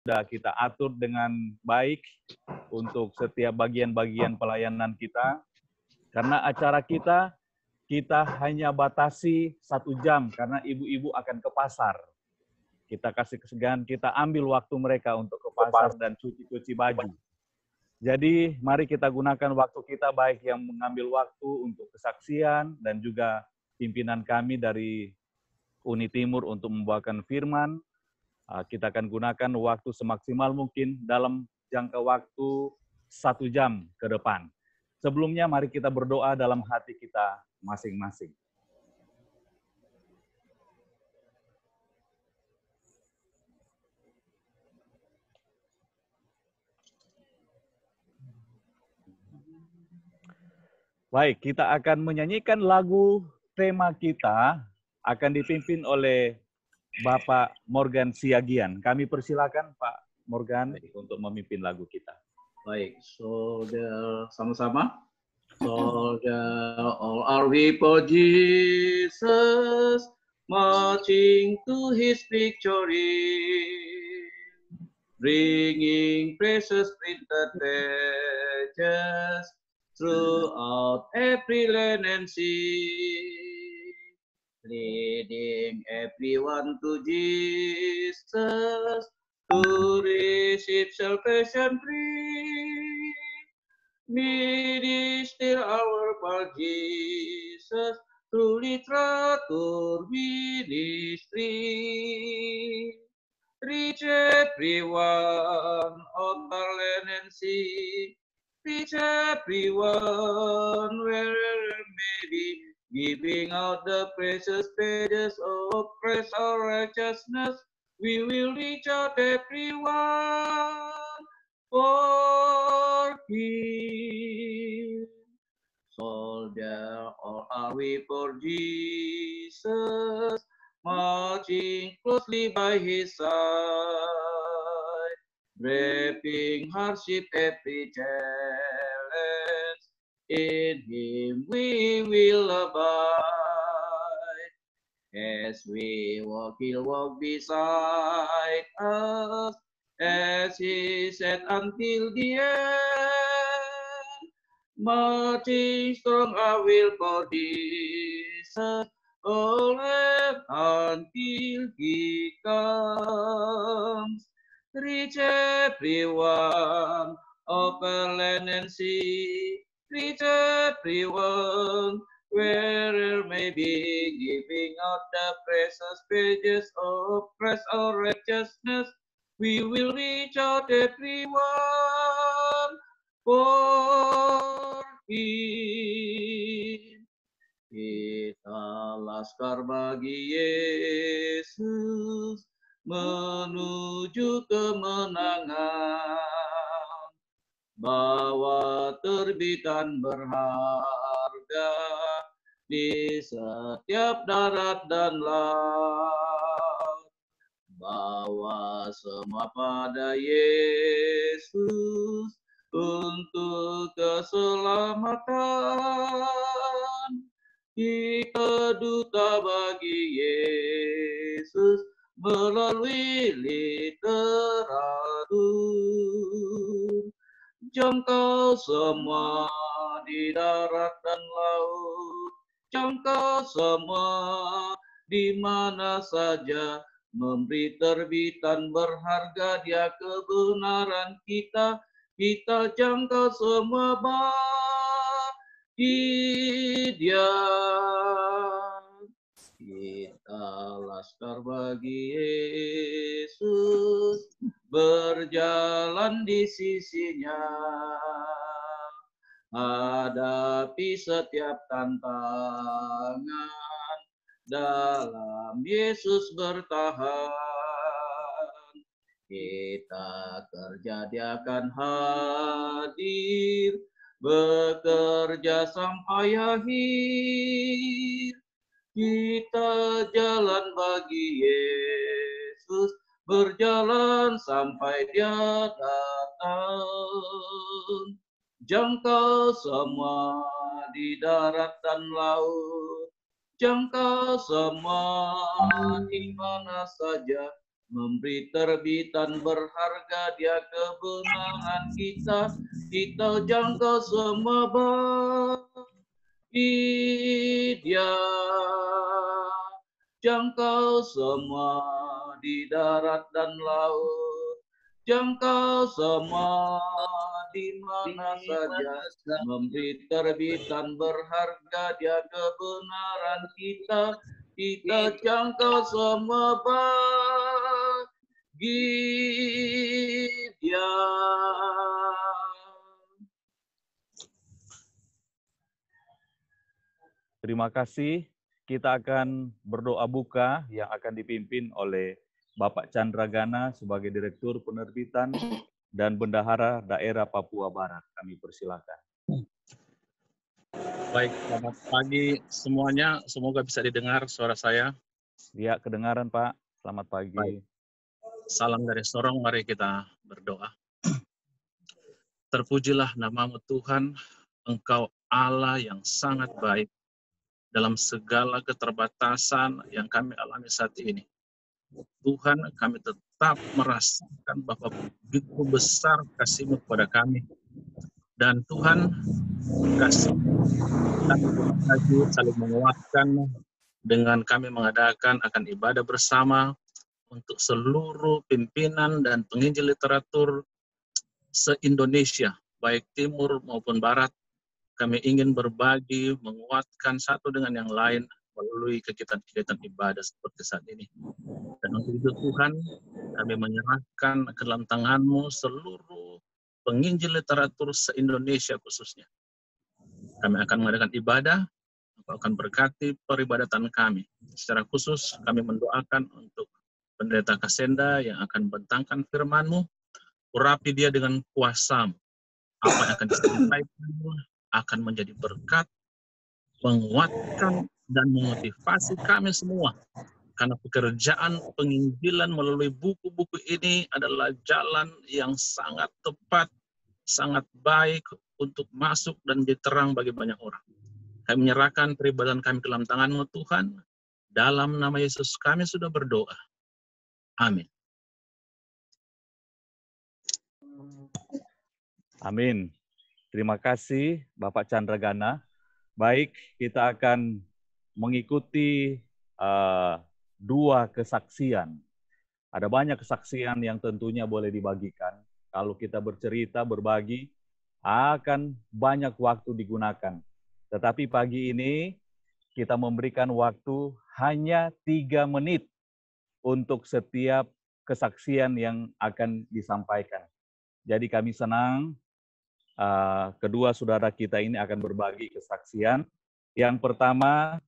sudah kita atur dengan baik untuk setiap bagian-bagian pelayanan kita. Karena acara kita hanya batasi 1 jam karena ibu-ibu akan ke pasar. Kita kasih kesegahan, kita ambil waktu mereka untuk ke pasar dan cuci-cuci baju. Jadi mari kita gunakan waktu kita, baik yang mengambil waktu untuk kesaksian dan juga pimpinan kami dari Uni Timur untuk membawakan firman. Kita akan gunakan waktu semaksimal mungkin dalam jangka waktu 1 jam ke depan. Sebelumnya mari kita berdoa dalam hati kita masing-masing. Baik, kita akan menyanyikan lagu tema kita, akan dipimpin oleh Bapak Morgan Siagian. Kami persilakan Pak Morgan untuk memimpin lagu kita. Baik, saudara sama-sama. Soldier, all are we for Jesus, marching to his victory, bringing precious printed pages throughout every land and sea, leading everyone to Jesus to receive salvation free. Minister our Lord Jesus, through literature ministry, reach everyone of our land and sea, reach everyone wherever may be, giving out the precious pages of Christ our righteousness. We will reach out everyone for him. Soldier, or are we for Jesus, marching closely by his side, braving hardship, every challenge, in him we will abide. As we walk, he'll walk beside us, as he said until the end. Marching strong I will for Jesus, all until he comes. Reach everyone of land and sea, reach everyone wherever may be, giving out the precious pages of Christ our righteousness. We will reach out everyone for him. Kita laskar bagi Yesus, menuju kemenangan. Bawa terbitan berharga di setiap darat dan laut. Bawa semua pada Yesus untuk keselamatan. Kita duta bagi Yesus melalui literatur. Jangkau semua di darat dan laut, jangkau semua di mana saja, memberi terbitan berharga dia kebenaran kita. Kita jangkau semua bagi dia. Kita laskar bagi Yesus, berjalan di sisinya, hadapi setiap tantangan, dalam Yesus bertahan. Kita kerja, dia akan hadir, bekerja sampai akhir. Kita jalan bagi Yesus, berjalan sampai dia datang. Jangkau semua di darat dan laut, jangkau semua di mana saja, memberi terbitan berharga Dia kebenaran kita. Kita jangkau semua bagi Dia, jangkau semua di darat dan laut, jangkau semua di mana saja, memberi terbitan berharga Dia kebenaran kita. Kita jangkau semua bagi Dia. Terima kasih. Kita akan berdoa buka yang akan dipimpin oleh Bapak Chandra Gana sebagai Direktur Penerbitan dan Bendahara Daerah Papua Barat. Kami persilakan. Baik, selamat pagi semuanya. Semoga bisa didengar suara saya. Ya, kedengaran Pak. Selamat pagi. Baik. Salam dari Sorong, mari kita berdoa. Terpujilah namamu Tuhan, Engkau Allah yang sangat baik dalam segala keterbatasan yang kami alami saat ini. Tuhan, kami tetap merasakan bahwa begitu besar kasih-Mu kepada kami. Dan Tuhan, kasih kami lagi saling menguatkan dengan kami mengadakan akan ibadah bersama untuk seluruh pimpinan dan penginjil literatur se-Indonesia, baik timur maupun barat. Kami ingin berbagi, menguatkan satu dengan yang lain melalui kegiatan-kegiatan ibadah seperti saat ini. Dan untuk itu Tuhan, kami menyerahkan ke dalam tangan-Mu seluruh penginjil literatur se-Indonesia khususnya. Kami akan mengadakan ibadah, Engkau akan berkati peribadatan kami. Secara khusus kami mendoakan untuk Pendeta Kasenda yang akan membentangkan firman-Mu, urapi dia dengan kuasa-Mu. Apa yang akan disampaikan akan menjadi berkat, menguatkan, dan memotivasi kami semua. Karena pekerjaan penginjilan melalui buku-buku ini adalah jalan yang sangat tepat, sangat baik untuk masuk dan menjadi terang bagi banyak orang. Kami menyerahkan peribadatan kami ke dalam tangan-Mu Tuhan. Dalam nama Yesus kami sudah berdoa. Amin. Amin. Terima kasih Bapak Chandra Gana. Baik, kita akan mengikuti dua kesaksian. Ada banyak kesaksian yang tentunya boleh dibagikan. Kalau kita bercerita, berbagi, akan banyak waktu digunakan. Tetapi pagi ini kita memberikan waktu hanya 3 menit untuk setiap kesaksian yang akan disampaikan. Jadi kami senang kedua saudara kita ini akan berbagi kesaksian. Yang pertama,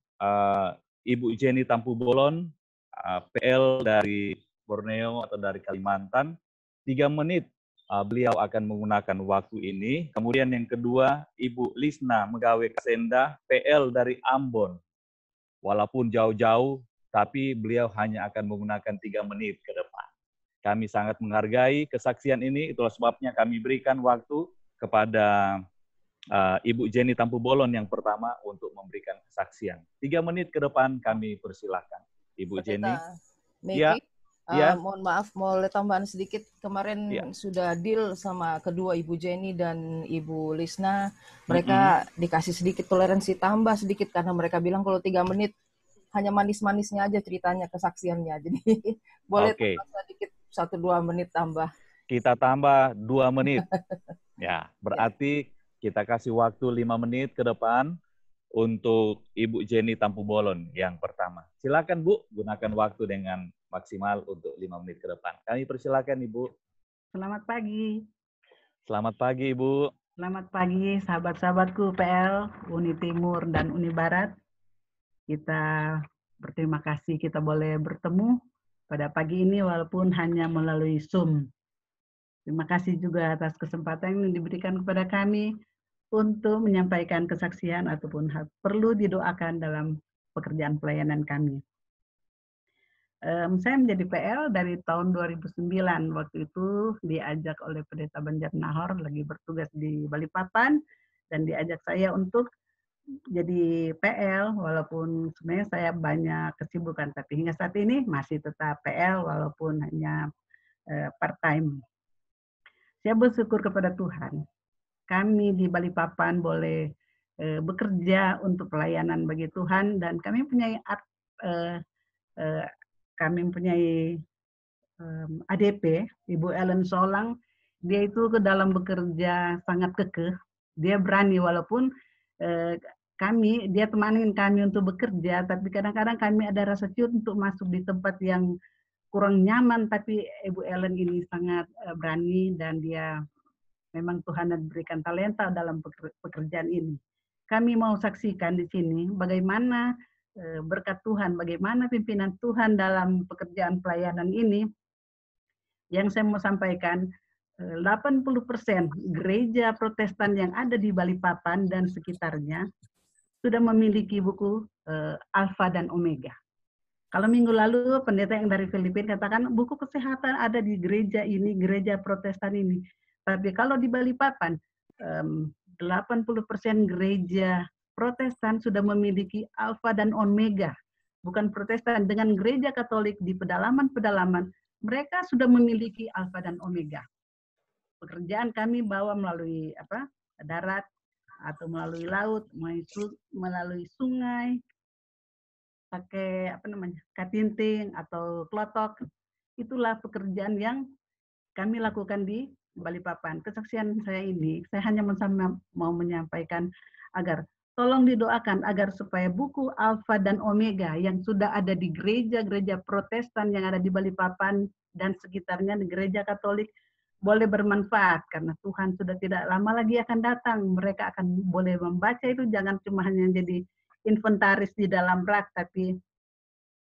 Ibu Jenny Tampu Bolon, PL dari Borneo atau dari Kalimantan. 3 menit beliau akan menggunakan waktu ini. Kemudian yang kedua, Ibu Lisna Megawe Kasenda, PL dari Ambon. Walaupun jauh-jauh, tapi beliau hanya akan menggunakan 3 menit ke depan. Kami sangat menghargai kesaksian ini, itulah sebabnya kami berikan waktu kepada Ibu Jenny Tampu Bolon yang pertama untuk memberikan kesaksian. 3 menit ke depan kami persilahkan. Ibu Jenny. Ya. Ya. Mohon maaf, mau tambahan sedikit. Kemarin sudah deal sama kedua Ibu Jenny dan Ibu Lisna. Mereka dikasih sedikit toleransi tambah sedikit karena mereka bilang kalau 3 menit hanya manis-manisnya aja ceritanya, kesaksiannya. Jadi boleh sedikit 1-2 menit tambah. Kita tambah 2 menit. Ya, berarti kita kasih waktu 5 menit ke depan untuk Ibu Jenny Tampu Bolon yang pertama. Silakan Bu, gunakan waktu dengan maksimal untuk 5 menit ke depan. Kami persilakan Ibu. Selamat pagi. Selamat pagi Ibu. Selamat pagi sahabat-sahabatku PL, Uni Timur dan Uni Barat. Kita berterima kasih kita boleh bertemu pada pagi ini walaupun hanya melalui Zoom. Terima kasih juga atas kesempatan yang diberikan kepada kami untuk menyampaikan kesaksian ataupun hal perlu didoakan dalam pekerjaan pelayanan kami. Saya menjadi PL dari tahun 2009. Waktu itu diajak oleh Pendeta Banjar Nahor lagi bertugas di Balikpapan dan diajak saya untuk jadi PL, walaupun sebenarnya saya banyak kesibukan, tapi hingga saat ini masih tetap PL walaupun hanya part-time. Saya bersyukur kepada Tuhan. Kami di Balikpapan boleh bekerja untuk pelayanan bagi Tuhan, dan kami mempunyai ADP, Ibu Ellen Solang. Dia itu ke dalam bekerja sangat kekeh. Dia berani walaupun dia temanin kami untuk bekerja, tapi kadang-kadang kami ada rasa ciut untuk masuk di tempat yang kurang nyaman, tapi Ibu Ellen ini sangat berani, dan dia memang Tuhan berikan talenta dalam pekerjaan ini. Kami mau saksikan di sini bagaimana berkat Tuhan, bagaimana pimpinan Tuhan dalam pekerjaan pelayanan ini. Yang saya mau sampaikan, 80% gereja Protestan yang ada di Balikpapan dan sekitarnya sudah memiliki buku Alfa dan Omega. Kalau minggu lalu pendeta yang dari Filipina katakan buku kesehatan ada di gereja ini, gereja Protestan ini. Tapi kalau di Balikpapan, 80% gereja Protestan sudah memiliki Alfa dan Omega. Bukan Protestan, dengan gereja Katolik di pedalaman-pedalaman, mereka sudah memiliki Alfa dan Omega. Pekerjaan kami bawa melalui darat atau melalui laut, melalui sungai, pakai katinting atau klotok. Itulah pekerjaan yang kami lakukan di Balikpapan. Kesaksian saya ini, saya hanya mau menyampaikan agar tolong didoakan agar supaya buku Alfa dan Omega yang sudah ada di gereja-gereja Protestan yang ada di Balikpapan dan sekitarnya di gereja Katolik boleh bermanfaat, karena Tuhan sudah tidak lama lagi akan datang. Mereka akan boleh membaca itu, jangan cuma hanya jadi inventaris di dalam rak, tapi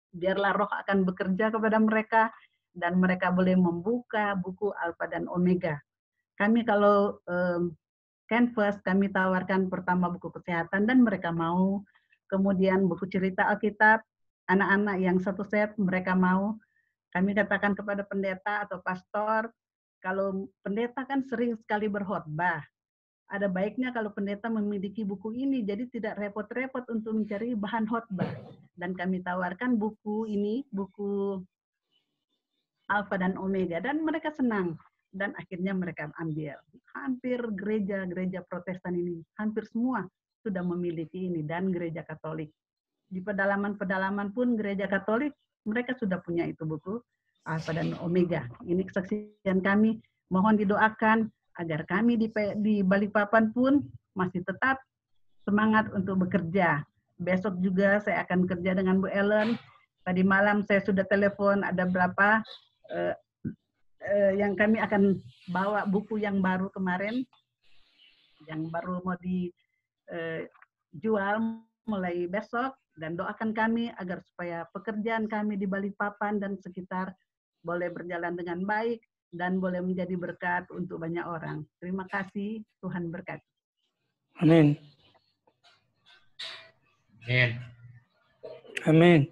biarlah Roh akan bekerja kepada mereka dan mereka boleh membuka buku Alfa dan Omega. Kami kalau Canvas, kami tawarkan pertama buku kesehatan dan mereka mau, kemudian buku cerita Alkitab, anak-anak yang satu set mereka mau. Kami katakan kepada pendeta atau pastor, kalau pendeta kan sering sekali berkhotbah, ada baiknya kalau pendeta memiliki buku ini, jadi tidak repot-repot untuk mencari bahan khotbah. Dan kami tawarkan buku ini, buku Alfa dan Omega, dan mereka senang. Dan akhirnya mereka ambil. Hampir gereja-gereja Protestan ini, hampir semua sudah memiliki ini, dan gereja Katolik. Di pedalaman-pedalaman pun gereja Katolik, mereka sudah punya itu buku Alfa dan Omega. Ini kesaksian kami, mohon didoakan agar kami di Balikpapan pun masih tetap semangat untuk bekerja. Besok juga saya akan kerja dengan Bu Ellen. Tadi malam saya sudah telepon, ada berapa yang kami akan bawa buku yang baru kemarin, yang baru mau dijual mulai besok, dan doakan kami agar supaya pekerjaan kami di Balikpapan dan sekitar boleh berjalan dengan baik dan boleh menjadi berkat untuk banyak orang. Terima kasih, Tuhan berkati. Amin. Amin. Amin.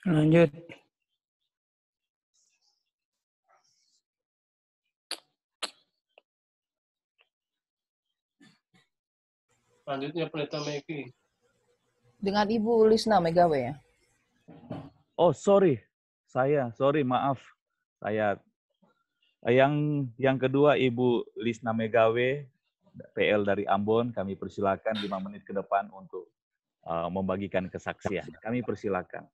Lanjut. Selanjutnya Pendeta Meki. Dengan Ibu Lisna Megawe ya? Oh, sorry, maaf. Saya yang kedua Ibu Lisna Megawe, PL dari Ambon, kami persilakan 5 menit ke depan untuk membagikan kesaksian. Kami persilakan.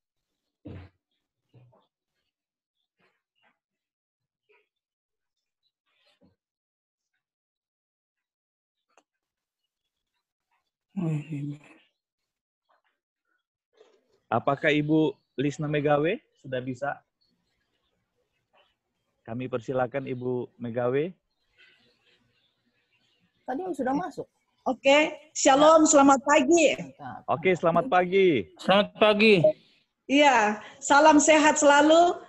Apakah Ibu Lisna Megawe sudah bisa? Kami persilakan Ibu Megawe. Tadi sudah masuk. Oke, shalom, selamat pagi. Oke, selamat pagi. Selamat pagi. Iya, salam sehat selalu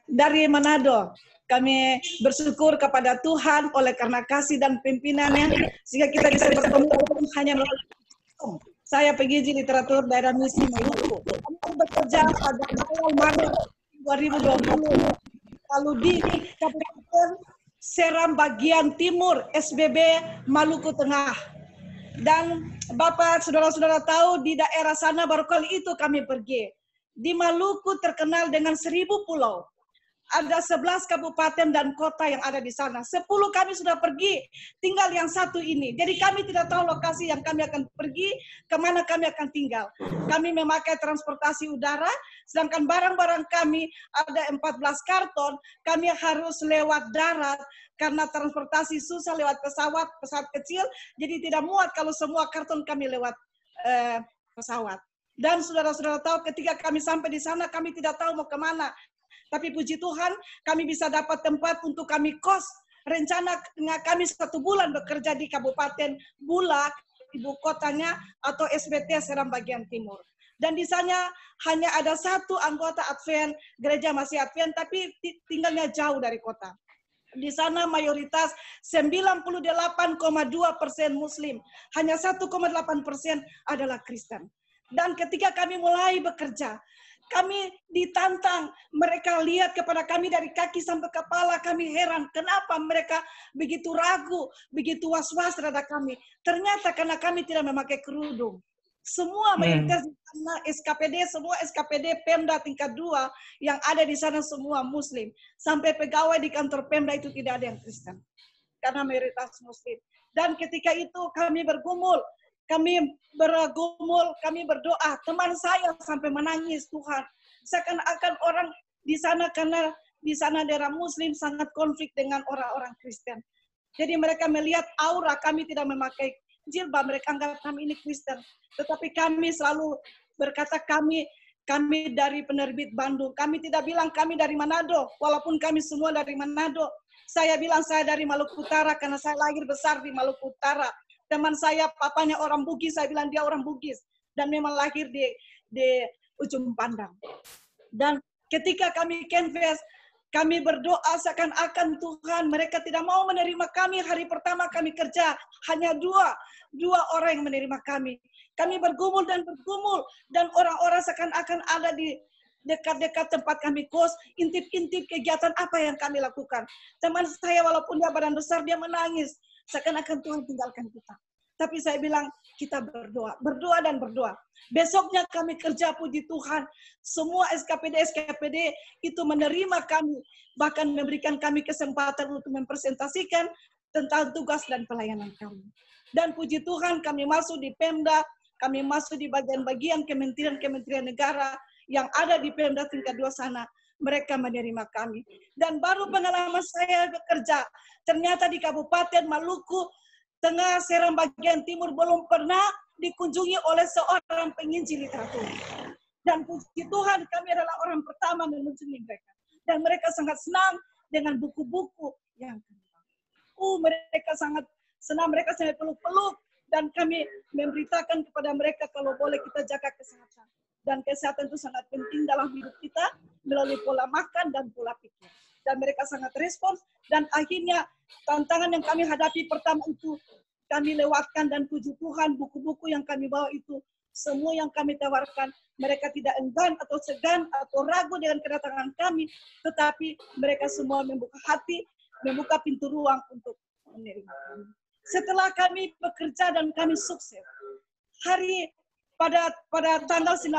dari Manado. Kami bersyukur kepada Tuhan oleh karena kasih dan pimpinannya, sehingga kita bisa bertemu hanya melalui Zoom. Saya PGJ Literatur Daerah Misi Maluku. Kami bekerja pada awal Maret 2020. Lalu di Kabupaten Seram bagian timur, SBB Maluku Tengah. Dan Bapak, saudara-saudara tahu di daerah sana baru kali itu kami pergi. Di Maluku terkenal dengan 1000 pulau. Ada 11 kabupaten dan kota yang ada di sana. 10 kami sudah pergi, tinggal yang satu ini. Jadi kami tidak tahu lokasi yang kami akan pergi, kemana kami akan tinggal. Kami memakai transportasi udara, sedangkan barang-barang kami ada 14 karton, kami harus lewat darat, karena transportasi susah lewat pesawat kecil, jadi tidak muat kalau semua karton kami lewat pesawat. Dan saudara-saudara tahu ketika kami sampai di sana, kami tidak tahu mau kemana. Tapi puji Tuhan, kami bisa dapat tempat untuk kami kos. Rencana kami 1 bulan bekerja di Kabupaten Bulak, ibu kotanya, atau SBT Seram bagian timur. Dan di sana hanya ada 1 anggota Advent, gereja masih Advent, tapi tinggalnya jauh dari kota. Di sana mayoritas 98,2% Muslim, hanya 1,8% adalah Kristen. Dan ketika kami mulai bekerja, kami ditantang, mereka lihat kepada kami dari kaki sampai kepala, kami heran kenapa mereka begitu ragu, begitu was-was terhadap kami. Ternyata karena kami tidak memakai kerudung. Semua mayoritas di sana SKPD, semua SKPD Pemda tingkat 2 yang ada di sana semua Muslim. Sampai pegawai di kantor Pemda itu tidak ada yang Kristen. Karena mayoritas Muslim. Dan ketika itu kami bergumul, kami berdoa. Teman saya sampai menangis, Tuhan. Seakan-akan orang di sana, karena di sana daerah Muslim sangat konflik dengan orang-orang Kristen. Jadi mereka melihat aura kami tidak memakai jilbab, mereka anggap kami ini Kristen. Tetapi kami selalu berkata kami dari penerbit Bandung. Kami tidak bilang kami dari Manado, walaupun kami semua dari Manado. Saya bilang saya dari Maluku Utara karena saya lahir besar di Maluku Utara. Teman saya, papanya orang Bugis, saya bilang dia orang Bugis. Dan memang lahir di ujung pandang. Dan ketika kami canvas, kami berdoa seakan-akan Tuhan, mereka tidak mau menerima kami. Hari pertama kami kerja, hanya dua orang yang menerima kami. Kami bergumul, dan orang-orang seakan-akan ada di dekat-dekat tempat kami kos, intip-intip kegiatan apa yang kami lakukan. Teman saya walaupun dia badan besar, dia menangis. Seakan-akan Tuhan tinggalkan kita. Tapi saya bilang, kita berdoa. Besoknya kami kerja, puji Tuhan. Semua SKPD itu menerima kami. Bahkan memberikan kami kesempatan untuk mempresentasikan tentang tugas dan pelayanan kami. Dan puji Tuhan kami masuk di Pemda, kami masuk di bagian-bagian kementerian negara yang ada di Pemda tingkat 2 sana. Mereka menerima kami. Dan baru pengalaman saya bekerja, ternyata di Kabupaten Maluku Tengah, Seram bagian timur belum pernah dikunjungi oleh seorang penginjil literatur. Dan puji Tuhan kami adalah orang pertama mengunjungi mereka. Dan mereka sangat senang dengan buku-buku yang kami bawa. Mereka sangat senang, mereka sangat peluk-peluk. Dan kami memberitakan kepada mereka kalau boleh kita jaga kesehatan. Dan kesehatan itu sangat penting dalam hidup kita melalui pola makan dan pola pikir. Dan mereka sangat respons, dan akhirnya tantangan yang kami hadapi pertama itu kami lewatkan, dan puji Tuhan buku-buku yang kami bawa itu semua yang kami tawarkan, mereka tidak enggan atau segan atau ragu dengan kedatangan kami, tetapi mereka semua membuka hati, membuka pintu ruang untuk menerima kami. Setelah kami bekerja dan kami sukses, pada tanggal 19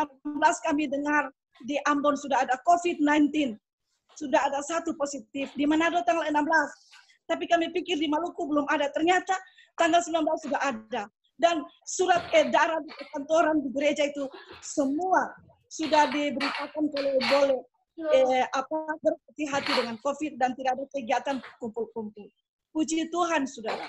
kami dengar di Ambon sudah ada COVID-19. Sudah ada 1 positif. Di Manado tanggal 16. Tapi kami pikir di Maluku belum ada. Ternyata tanggal 19 sudah ada. Dan surat edaran di kantoran di gereja itu semua sudah diberitakan kalau boleh berhati-hati dengan COVID dan tidak ada kegiatan kumpul-kumpul. Puji Tuhan, saudara.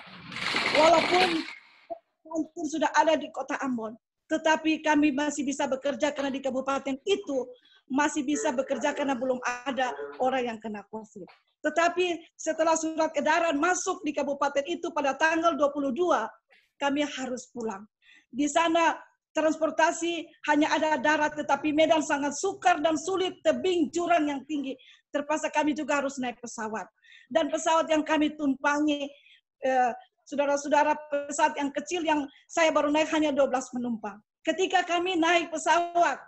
Walaupun sudah ada di kota Ambon, tetapi kami masih bisa bekerja karena di kabupaten itu masih bisa bekerja karena belum ada orang yang kena COVID. Tetapi setelah surat edaran masuk di kabupaten itu pada tanggal 22, kami harus pulang. Di sana transportasi hanya ada darat, tetapi medan sangat sukar dan sulit, tebing, jurang yang tinggi. Terpaksa kami juga harus naik pesawat. Dan pesawat yang kami tumpangi, saudara-saudara, pesawat yang kecil yang saya baru naik hanya 12 penumpang. Ketika kami naik pesawat,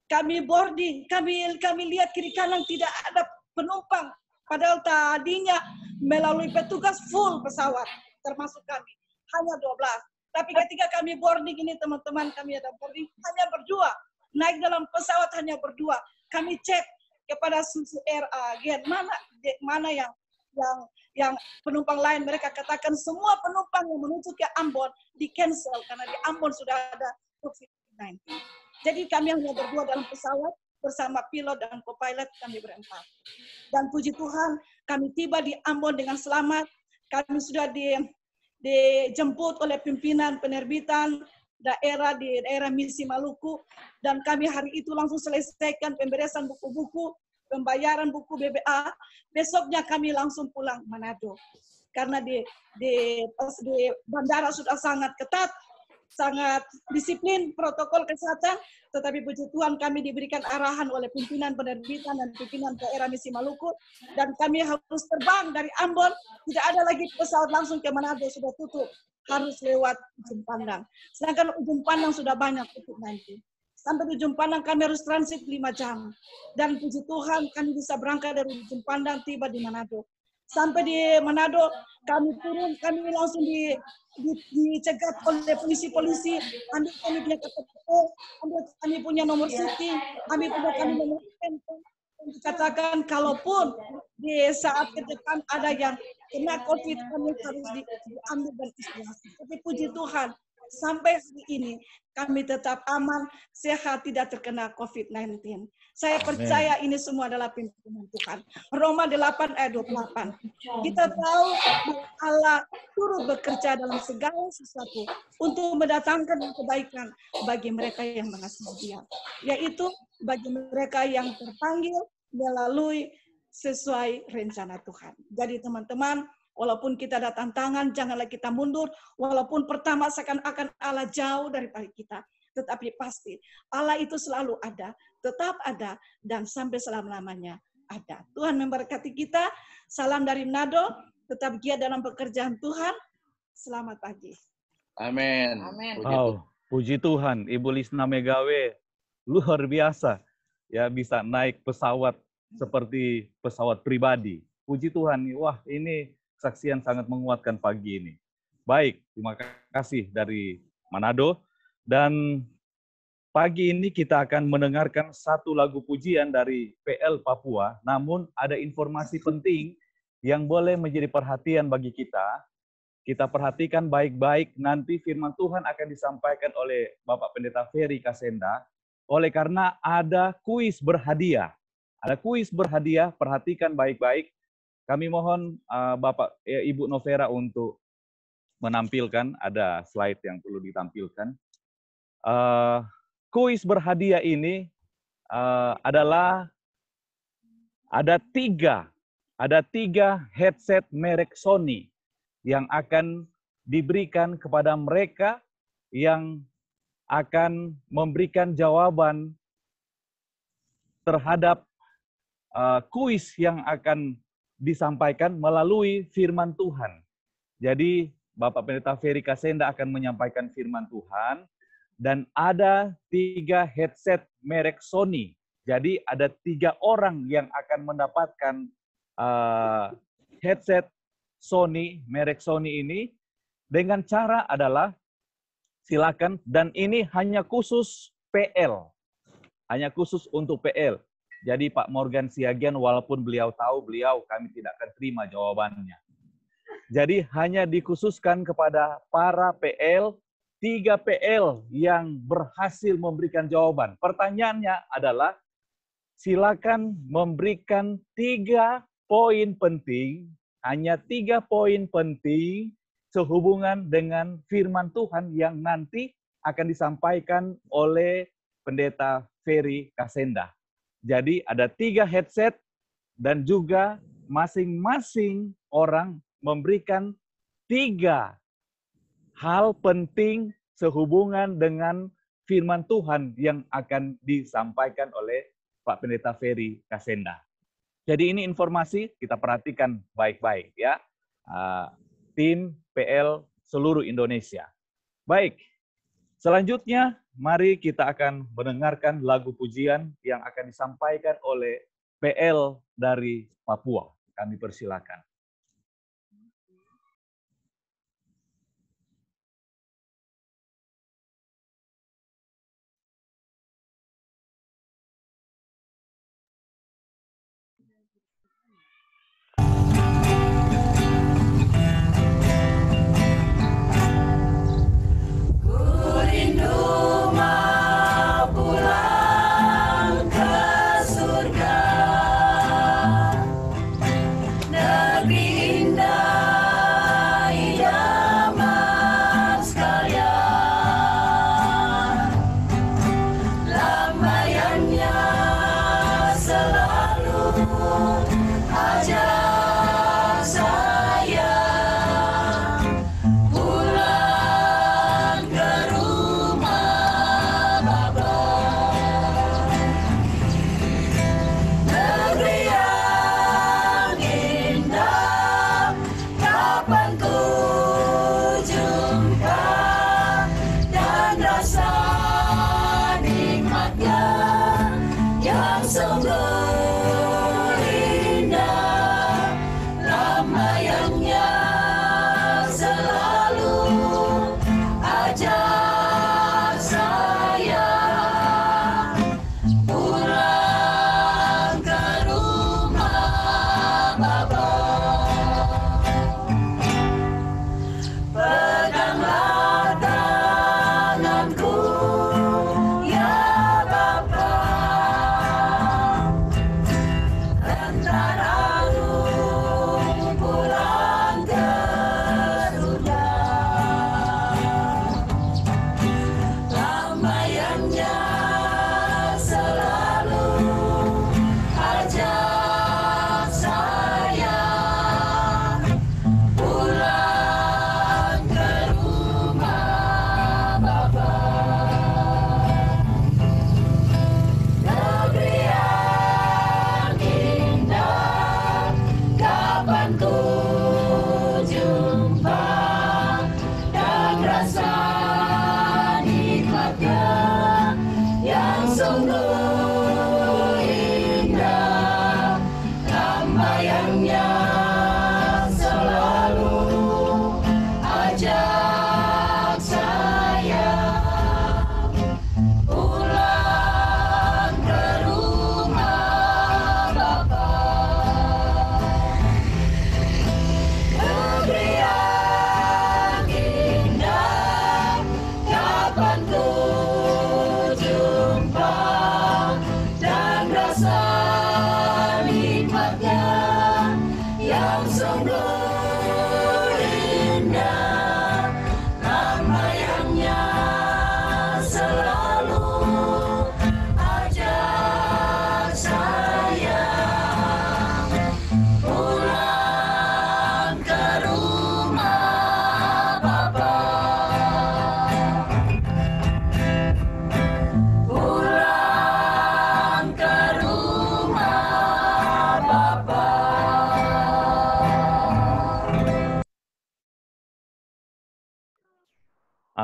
kami boarding, kami lihat kiri kanan tidak ada penumpang. Padahal tadinya melalui petugas full pesawat, termasuk kami. Hanya 12. Tapi ketika kami boarding ini teman-teman, kami ada boarding hanya berdua. Naik dalam pesawat hanya berdua. Kami cek kepada Susi Air agen mana yang penumpang lain. Mereka katakan semua penumpang yang menuju ke Ambon di cancel karena di Ambon sudah ada COVID-19. Jadi kami hanya berdua dalam pesawat bersama pilot dan co-pilot, kami berempat. Dan puji Tuhan, kami tiba di Ambon dengan selamat. Kami sudah dijemput oleh pimpinan penerbitan daerah di daerah Misi Maluku, dan kami hari itu langsung selesaikan pemberesan buku-buku, pembayaran buku BBA. Besoknya kami langsung pulang Manado. Karena di bandara sudah sangat ketat, sangat disiplin protokol kesehatan, tetapi puji Tuhan kami diberikan arahan oleh pimpinan penerbitan dan pimpinan daerah Misi Maluku, dan kami harus terbang dari Ambon, tidak ada lagi pesawat langsung ke Manado, sudah tutup, harus lewat Ujung Pandang. Sedangkan Ujung Pandang sudah banyak COVID-19. Sampai di Ujung Pandang kami harus transit 5 jam, dan puji Tuhan kami bisa berangkat dari Ujung Pandang tiba di Manado. Sampai di Manado, kami turun, kami langsung dicegat oleh polisi-polisi, ambil kami punya KTP, ambil kami punya nomor SITI, ambil punya kami nomor handphone. Dikatakan kalaupun di saat ke depan ada yang kena COVID, kami harus diambil dan isolasi. Tapi puji Tuhan, sampai hari ini kami tetap aman, sehat, tidak terkena COVID-19. Saya percaya ini semua adalah pimpinan Tuhan. Roma 8 ayat 28. Kita tahu bahwa Allah turut bekerja dalam segala sesuatu untuk mendatangkan kebaikan bagi mereka yang mengasihi Dia, yaitu bagi mereka yang terpanggil melalui sesuai rencana Tuhan. Jadi teman-teman, walaupun kita ada tantangan, janganlah kita mundur. Walaupun pertama seakan-akan Allah jauh daripada kita, tetapi pasti Allah itu selalu ada, tetap ada, dan sampai selama-lamanya ada. Tuhan memberkati kita. Salam dari Manado, tetap giat dalam pekerjaan Tuhan. Selamat pagi. Amin. Puji Tuhan, Ibu Lisna Megawe luar biasa. Ya, bisa naik pesawat seperti pesawat pribadi. Puji Tuhan, wah ini kesaksian sangat menguatkan pagi ini. Baik, terima kasih dari Manado. Dan pagi ini kita akan mendengarkan satu lagu pujian dari PL Papua. Namun ada informasi penting yang boleh menjadi perhatian bagi kita. Kita perhatikan baik-baik, nanti firman Tuhan akan disampaikan oleh Bapak Pendeta Ferry Kasenda. Oleh karena ada kuis berhadiah. Ada kuis berhadiah, perhatikan baik-baik. Kami mohon Bapak Ibu Novera untuk menampilkan, ada slide yang perlu ditampilkan. Kuis berhadiah ini adalah ada tiga headset merek Sony yang akan diberikan kepada mereka yang akan memberikan jawaban terhadap kuis yang akan disampaikan melalui firman Tuhan. Jadi Bapak Pendeta Ferry Kasenda akan menyampaikan firman Tuhan, dan ada 3 headset merek Sony. Jadi ada 3 orang yang akan mendapatkan headset Sony, merek Sony ini, dengan cara adalah silakan, dan ini hanya khusus PL. Hanya khusus untuk PL. Jadi Pak Morgan Siagian, walaupun beliau tahu, kami tidak akan terima jawabannya. Jadi hanya dikhususkan kepada para PL, 3 PL yang berhasil memberikan jawaban. Pertanyaannya adalah, silakan memberikan 3 poin penting, hanya 3 poin penting sehubungan dengan firman Tuhan yang nanti akan disampaikan oleh Pendeta Ferry Kasenda. Jadi ada 3 headset dan juga masing-masing orang memberikan 3 hal penting sehubungan dengan firman Tuhan yang akan disampaikan oleh Pak Pendeta Ferry Kasenda. Jadi ini informasi, kita perhatikan baik-baik ya. Tim PL seluruh Indonesia. Baik, selanjutnya mari kita akan mendengarkan lagu pujian yang akan disampaikan oleh PL dari Papua. Kami persilakan.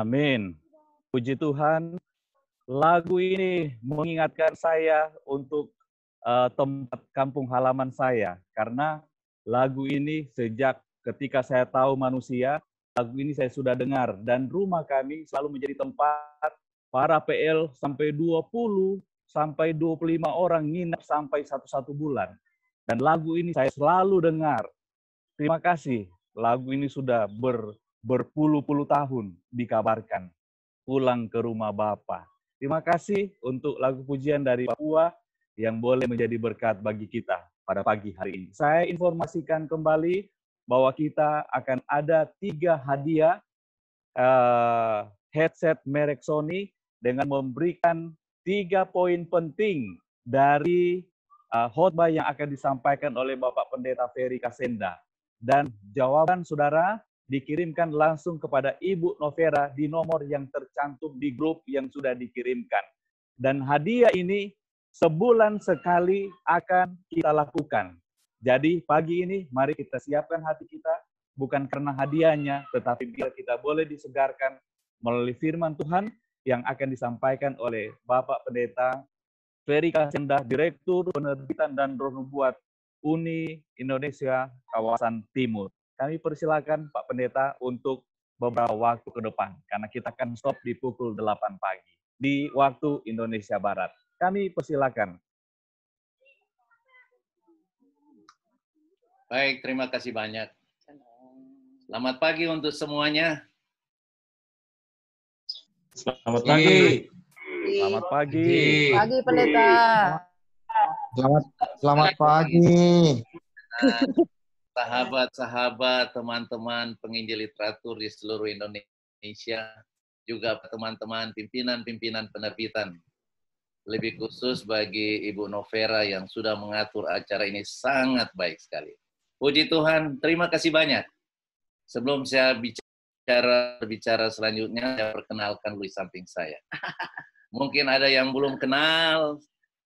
Amin. Puji Tuhan, lagu ini mengingatkan saya untuk tempat kampung halaman saya. Karena lagu ini sejak ketika saya tahu manusia, lagu ini saya sudah dengar. Dan rumah kami selalu menjadi tempat para PL sampai 20, sampai 25 orang nginap sampai 1 bulan. Dan lagu ini saya selalu dengar. Terima kasih, lagu ini sudah berpuluh-puluh tahun dikabarkan, pulang ke rumah Bapa. Terima kasih untuk lagu pujian dari Papua yang boleh menjadi berkat bagi kita pada pagi hari ini. Saya informasikan kembali bahwa kita akan ada 3 hadiah headset merek Sony dengan memberikan 3 poin penting dari khotbah yang akan disampaikan oleh Bapak Pendeta Ferry Kasenda. Dan jawaban saudara dikirimkan langsung kepada Ibu Novera di nomor yang tercantum di grup yang sudah dikirimkan. Dan hadiah ini sebulan sekali akan kita lakukan. Jadi pagi ini mari kita siapkan hati kita, bukan karena hadiahnya, tetapi biar kita boleh disegarkan melalui firman Tuhan, yang akan disampaikan oleh Bapak Pendeta Ferry Kasenda, Direktur Penerbitan dan Roh Nubuat Uni Indonesia Kawasan Timur. Kami persilakan Pak Pendeta untuk beberapa waktu ke depan, karena kita akan stop di pukul 8 pagi di waktu Indonesia Barat. Kami persilakan. Baik, terima kasih banyak. Selamat pagi untuk semuanya. Selamat pagi. Selamat pagi. Pagi Pendeta. Selamat pagi. Sahabat-sahabat, teman-teman penginjil literatur di seluruh Indonesia, juga teman-teman pimpinan-pimpinan penerbitan. Lebih khusus bagi Ibu Novera yang sudah mengatur acara ini sangat baik sekali. Puji Tuhan, terima kasih banyak. Sebelum saya bicara selanjutnya, saya perkenalkan di samping saya. Mungkin ada yang belum kenal,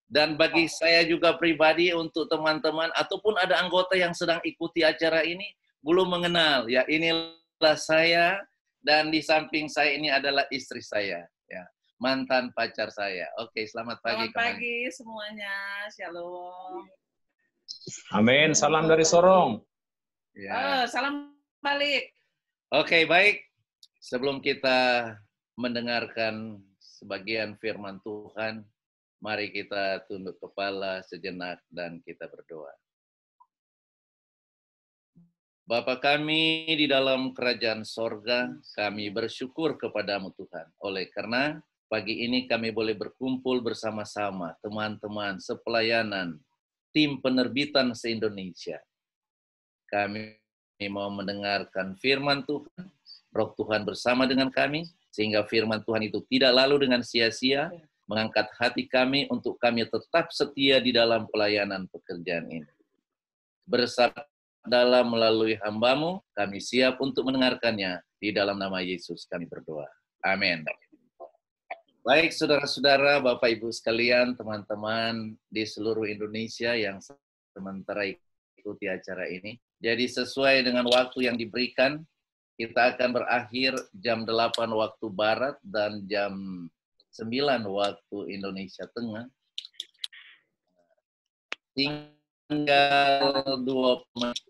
dan bagi saya juga pribadi untuk teman-teman ataupun ada anggota yang sedang ikuti acara ini belum mengenal, ya inilah saya, dan di samping saya ini adalah istri saya, ya mantan pacar saya. Oke, selamat pagi. Selamat pagi semuanya, shalom. Amin, salam dari Sorong. Ya. Salam balik. Oke, baik. Sebelum kita mendengarkan sebagian firman Tuhan, mari kita tunduk kepala sejenak dan kita berdoa. Bapa kami di dalam kerajaan sorga, kami bersyukur kepadamu Tuhan. Oleh karena pagi ini kami boleh berkumpul bersama-sama, teman-teman sepelayanan, tim penerbitan se-Indonesia. Kami mau mendengarkan firman Tuhan, Roh Tuhan bersama dengan kami, sehingga firman Tuhan itu tidak lalu dengan sia-sia, mengangkat hati kami untuk kami tetap setia di dalam pelayanan pekerjaan ini. Bersabdalah melalui hamba-Mu, kami siap untuk mendengarkannya. Di dalam nama Yesus kami berdoa. Amin. Baik saudara-saudara, Bapak Ibu sekalian, teman-teman di seluruh Indonesia yang sementara ikuti acara ini. Jadi sesuai dengan waktu yang diberikan, kita akan berakhir jam 8 waktu Barat dan jam 9 waktu Indonesia Tengah. Tinggal 2 menit.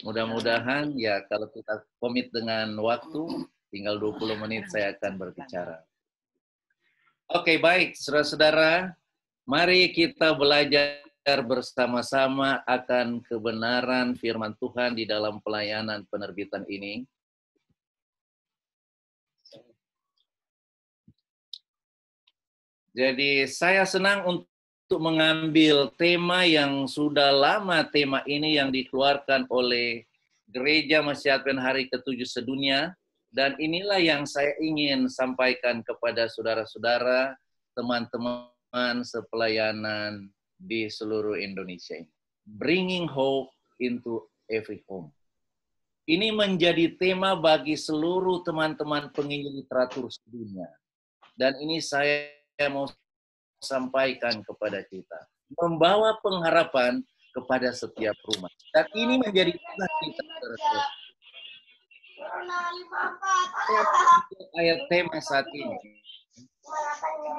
Mudah-mudahan ya kalau kita komit dengan waktu, tinggal 20 menit saya akan berbicara. Oke, baik, saudara-saudara, mari kita belajar bersama-sama akan kebenaran firman Tuhan di dalam pelayanan penerbitan ini. Jadi saya senang untuk mengambil tema yang sudah lama, tema ini yang dikeluarkan oleh Gereja Masih Advent Hari ke-7 sedunia, dan inilah yang saya ingin sampaikan kepada saudara-saudara, teman-teman sepelayanan di seluruh Indonesia ini. Bringing hope into every home. Ini menjadi tema bagi seluruh teman-teman penginjil literatur sedunia. Dan ini saya mau sampaikan kepada kita. Membawa pengharapan kepada setiap rumah. Dan ini menjadi tugas kita. Ayat tema saat ini.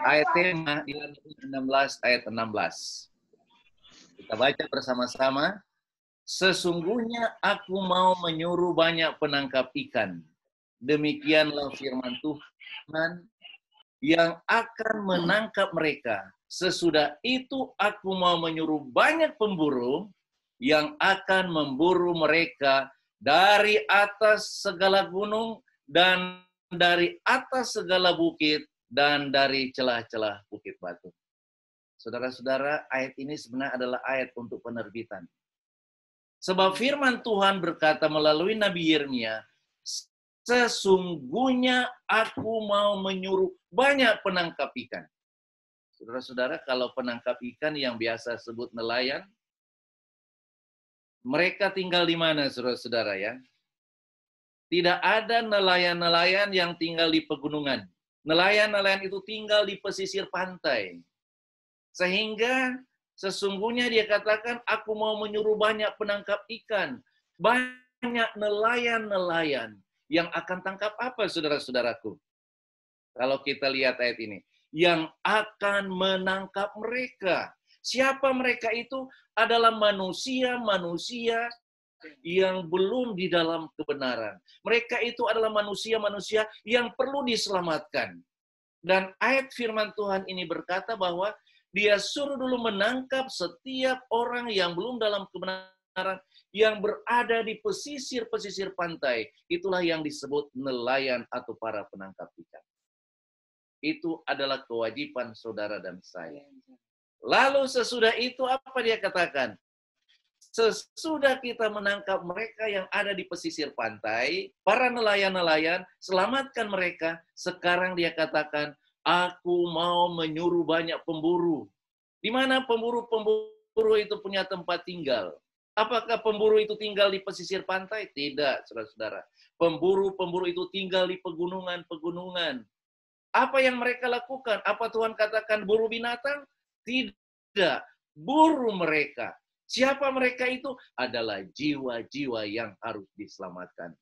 Ayat tema di 16 ayat 16. Kita baca bersama-sama. Sesungguhnya aku mau menyuruh banyak penangkap ikan. Demikianlah firman Tuhan yang akan menangkap mereka. Sesudah itu aku mau menyuruh banyak pemburu yang akan memburu mereka dari atas segala gunung dan dari atas segala bukit dan dari celah-celah bukit batu. Saudara-saudara, ayat ini sebenarnya adalah ayat untuk penerbitan. Sebab firman Tuhan berkata melalui Nabi Yeremia, sesungguhnya aku mau menyuruh banyak penangkap ikan. Saudara-saudara, kalau penangkap ikan yang biasa sebut nelayan, mereka tinggal di mana, saudara-saudara ya? Tidak ada nelayan-nelayan yang tinggal di pegunungan. Nelayan-nelayan itu tinggal di pesisir pantai. Sehingga sesungguhnya dia katakan, aku mau menyuruh banyak penangkap ikan. Banyak nelayan-nelayan yang akan tangkap apa, saudara-saudaraku? Kalau kita lihat ayat ini, yang akan menangkap mereka. Siapa mereka itu? Adalah manusia-manusia yang belum di dalam kebenaran. Mereka itu adalah manusia-manusia yang perlu diselamatkan. Dan ayat firman Tuhan ini berkata bahwa dia suruh dulu menangkap setiap orang yang belum dalam kebenaran, yang berada di pesisir-pesisir pantai. Itulah yang disebut nelayan atau para penangkap ikan. Itu adalah kewajiban saudara dan saya. Lalu sesudah itu apa dia katakan? Sesudah kita menangkap mereka yang ada di pesisir pantai, para nelayan-nelayan, selamatkan mereka. Sekarang dia katakan, aku mau menyuruh banyak pemburu. Di mana pemburu-pemburu itu punya tempat tinggal? Apakah pemburu itu tinggal di pesisir pantai? Tidak, saudara-saudara. Pemburu-pemburu itu tinggal di pegunungan-pegunungan. Apa yang mereka lakukan? Apa Tuhan katakan buru binatang? Tidak. Buru mereka. Siapa mereka itu? Adalah jiwa-jiwa yang harus diselamatkan.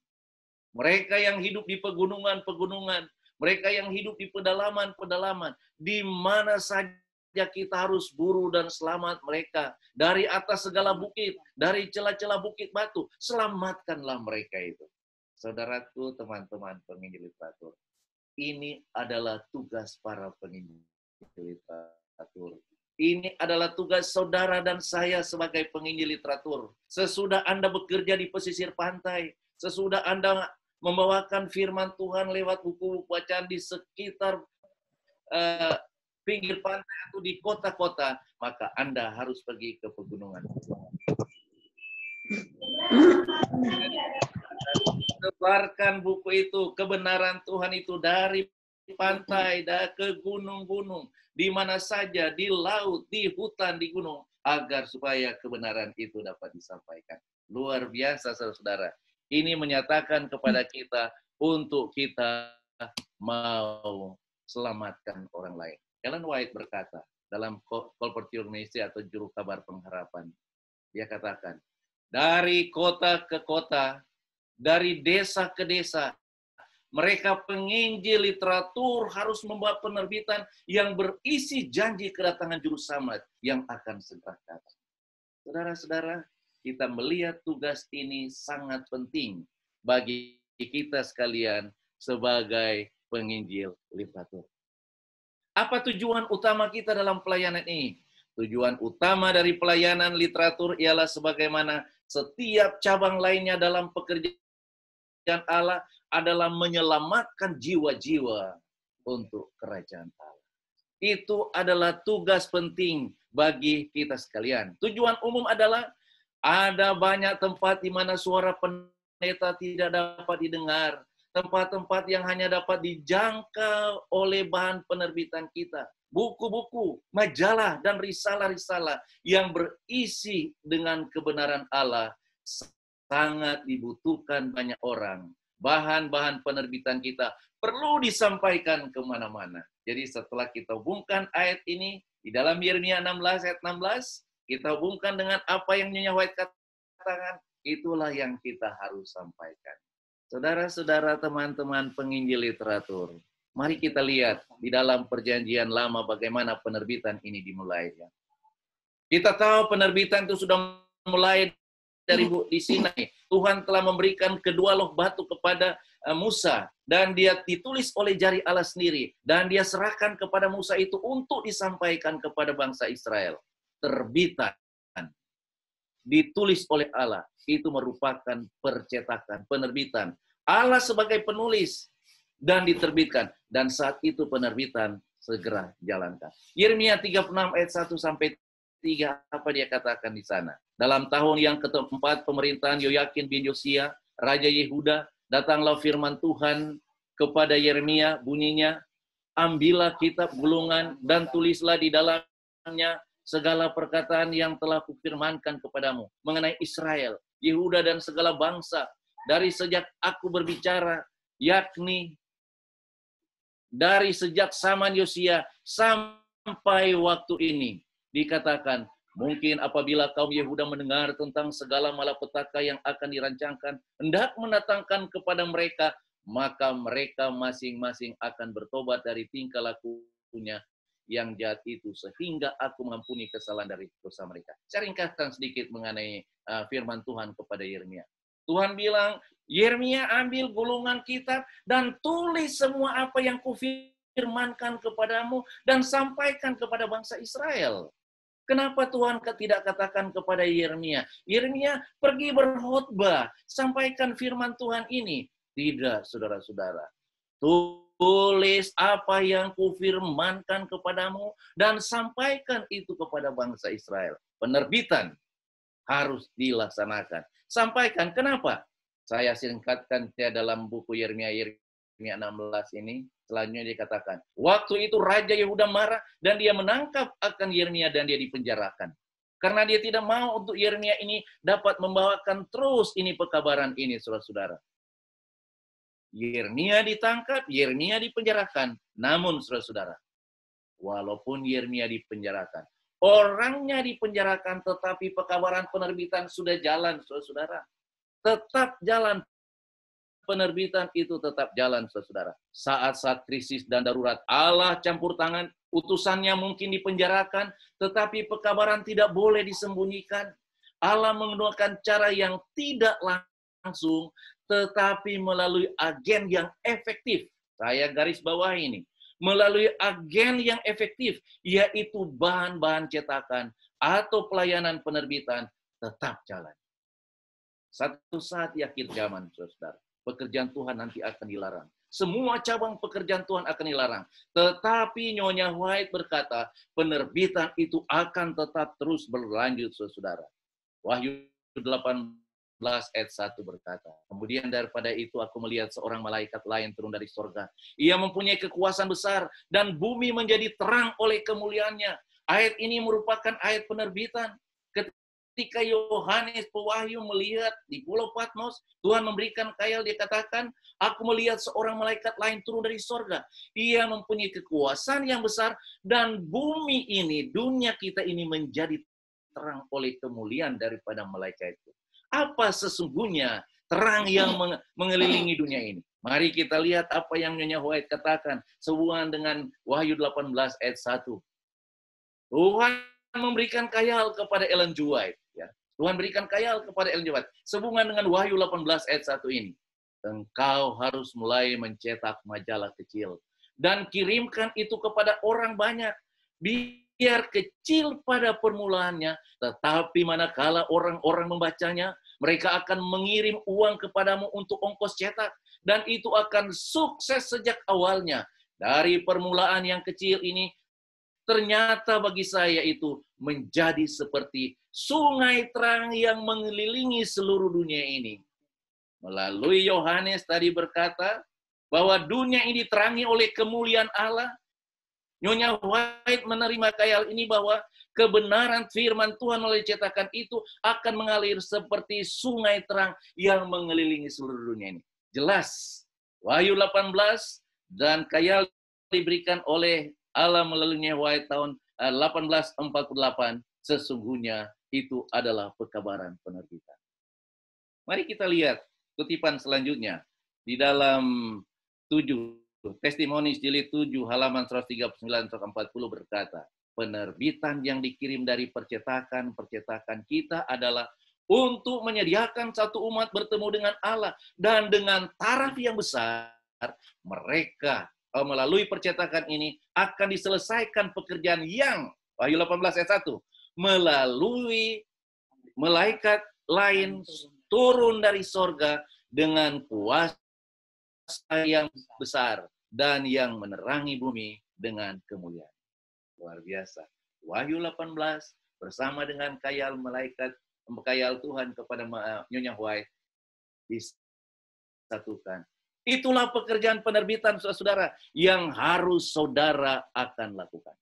Mereka yang hidup di pegunungan-pegunungan. Mereka yang hidup di pedalaman-pedalaman. Di mana saja kita harus buru dan selamat mereka. Dari atas segala bukit. Dari celah-celah bukit batu. Selamatkanlah mereka itu. Saudaraku, teman-teman penginjil literatur. Ini adalah tugas para penginjil literatur. Ini adalah tugas saudara dan saya sebagai penginjil literatur. Sesudah Anda bekerja di pesisir pantai, sesudah Anda membawakan firman Tuhan lewat buku bacaan di sekitar pinggir pantai atau di kota-kota, maka Anda harus pergi ke pegunungan. Sebarkan buku itu, kebenaran Tuhan itu dari pantai, ke gunung-gunung, di mana saja, di laut, di hutan, di gunung, agar supaya kebenaran itu dapat disampaikan. Luar biasa, saudara-saudara. Ini menyatakan kepada kita untuk kita mau selamatkan orang lain. Ellen White berkata dalam Call for Humanity atau Juru Kabar Pengharapan, dia katakan, dari kota ke kota, dari desa ke desa, mereka penginjil literatur harus membuat penerbitan yang berisi janji kedatangan Juru Selamat yang akan segera datang. Saudara-saudara, kita melihat tugas ini sangat penting bagi kita sekalian sebagai penginjil literatur. Apa tujuan utama kita dalam pelayanan ini? Tujuan utama dari pelayanan literatur ialah sebagaimana setiap cabang lainnya dalam pekerjaan Allah adalah menyelamatkan jiwa-jiwa untuk kerajaan Allah. Itu adalah tugas penting bagi kita sekalian. Tujuan umum adalah ada banyak tempat di mana suara pendeta tidak dapat didengar. Tempat-tempat yang hanya dapat dijangkau oleh bahan penerbitan kita. Buku-buku, majalah, dan risalah-risalah yang berisi dengan kebenaran Allah sangat dibutuhkan banyak orang. Bahan-bahan penerbitan kita perlu disampaikan kemana-mana. Jadi setelah kita hubungkan ayat ini di dalam Yeremia 16 ayat 16, kita hubungkan dengan apa yang Nyonya White katakan, itulah yang kita harus sampaikan. Saudara-saudara, teman-teman penginjil literatur, mari kita lihat di dalam perjanjian lama bagaimana penerbitan ini dimulai. Kita tahu penerbitan itu sudah mulai dari di Sinai. Tuhan telah memberikan kedua loh batu kepada Musa. Dan dia ditulis oleh jari Allah sendiri. Dan dia serahkan kepada Musa itu untuk disampaikan kepada bangsa Israel. Terbitan. Ditulis oleh Allah. Itu merupakan percetakan, penerbitan. Allah sebagai penulis. Dan diterbitkan. Dan saat itu penerbitan segera jalankan. Yeremia 36 ayat 1-3, apa dia katakan di sana? Dalam tahun yang keempat pemerintahan Yoyakin bin Yosia, Raja Yehuda, datanglah firman Tuhan kepada Yeremia, bunyinya, ambillah kitab gulungan dan tulislah di dalamnya segala perkataan yang telah kufirmankan kepadamu mengenai Israel, Yehuda dan segala bangsa, dari sejak aku berbicara, yakni dari sejak zaman Yosia sampai waktu ini. Dikatakan, mungkin apabila kaum Yehuda mendengar tentang segala malapetaka yang akan dirancangkan, hendak mendatangkan kepada mereka maka mereka masing-masing akan bertobat dari tingkah lakunya yang jahat itu, sehingga aku mengampuni kesalahan dari dosa mereka. Saya ringkaskan sedikit mengenai firman Tuhan kepada Yeremia. Tuhan bilang, Yeremia ambil gulungan kitab dan tulis semua apa yang kufirmankan kepadamu dan sampaikan kepada bangsa Israel. Kenapa Tuhan tidak katakan kepada Yeremia, Yeremia pergi berkhotbah, sampaikan firman Tuhan ini? Tidak, saudara-saudara. Tulis apa yang kufirmankan kepadamu dan sampaikan itu kepada bangsa Israel. Penerbitan harus dilaksanakan. Sampaikan, kenapa? Saya singkatkan dalam buku Yeremia 16 ini. Selanjutnya dikatakan, waktu itu Raja Yehuda marah dan dia menangkap akan Yeremia dan dia dipenjarakan. Karena dia tidak mau untuk Yeremia ini dapat membawakan terus ini pekabaran ini, saudara-saudara. Yeremia ditangkap, Yeremia dipenjarakan. Namun, saudara-saudara, walaupun Yeremia dipenjarakan, orangnya dipenjarakan, tetapi pekabaran penerbitan sudah jalan, saudara-saudara. Tetap jalan. Penerbitan itu tetap jalan, saudara. Saat-saat krisis dan darurat, Allah campur tangan, utusannya mungkin dipenjarakan, tetapi pekabaran tidak boleh disembunyikan. Allah menggunakan cara yang tidak langsung, tetapi melalui agen yang efektif. Saya garis bawah ini. Melalui agen yang efektif, yaitu bahan-bahan cetakan atau pelayanan penerbitan, tetap jalan. Satu saat di akhir zaman, saudara, pekerjaan Tuhan nanti akan dilarang. Semua cabang pekerjaan Tuhan akan dilarang. Tetapi Nyonya White berkata, penerbitan itu akan tetap terus berlanjut, saudara. Wahyu 18 ayat 1 berkata, kemudian daripada itu aku melihat seorang malaikat lain turun dari sorga. Ia mempunyai kekuasaan besar dan bumi menjadi terang oleh kemuliaannya. Ayat ini merupakan ayat penerbitan. Ketika Yohanes Pewahyu melihat di Pulau Patmos, Tuhan memberikan khayal, dia katakan, aku melihat seorang malaikat lain turun dari sorga. Ia mempunyai kekuasaan yang besar dan bumi ini, dunia kita ini menjadi terang oleh kemuliaan daripada malaikat itu. Apa sesungguhnya terang yang mengelilingi dunia ini? Mari kita lihat apa yang Nyonya White katakan sehubungan dengan Wahyu 18 ayat 1. Tuhan memberikan khayal kepada Ellen G. White. Ya. Tuhan berikan khayal kepada Ellen G. White sehubungan dengan Wahyu 18 ayat 1 ini. Engkau harus mulai mencetak majalah kecil dan kirimkan itu kepada orang banyak. Biar kecil pada permulaannya, tetapi manakala orang-orang membacanya, mereka akan mengirim uang kepadamu untuk ongkos cetak, dan itu akan sukses sejak awalnya. Dari permulaan yang kecil ini, ternyata bagi saya itu menjadi seperti sungai terang yang mengelilingi seluruh dunia ini. Melalui Yohanes tadi berkata bahwa dunia ini diterangi oleh kemuliaan Allah. Nyonya White menerima khayal ini bahwa kebenaran firman Tuhan melalui cetakan itu akan mengalir seperti sungai terang yang mengelilingi seluruh dunia ini. Jelas, Wahyu 18 dan khayal diberikan oleh Allah melalui Nyonya White tahun 1848, sesungguhnya itu adalah pekabaran penerbitan. Mari kita lihat kutipan selanjutnya di dalam 7 Testimoni jilid 7 halaman 139-140 berkata, penerbitan yang dikirim dari percetakan kita adalah untuk menyediakan satu umat bertemu dengan Allah, dan dengan taraf yang besar mereka melalui percetakan ini akan diselesaikan pekerjaan yang Wahyu 18 ayat 1 melalui malaikat lain turun dari sorga dengan kuasa yang besar dan yang menerangi bumi dengan kemuliaan. Luar biasa. Wahyu 18 bersama dengan khayal Tuhan kepada Nyonya White disatukan. Itulah pekerjaan penerbitan, saudara, yang harus saudara akan lakukan.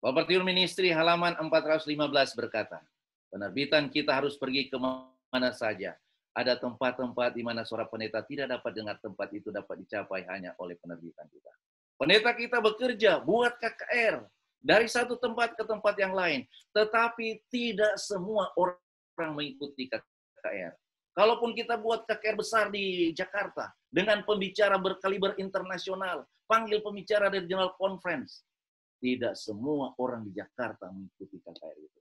Property Ministry halaman 415 berkata, penerbitan kita harus pergi kemana saja. Ada tempat-tempat di mana suara pendeta tidak dapat dengar, tempat itu dapat dicapai hanya oleh penerbitan kita. Pendeta kita bekerja buat KKR dari satu tempat ke tempat yang lain, tetapi tidak semua orang mengikuti KKR. Kalaupun kita buat KKR besar di Jakarta, dengan pembicara berkaliber internasional, panggil pembicara dari General Conference, tidak semua orang di Jakarta mengikuti KKR itu.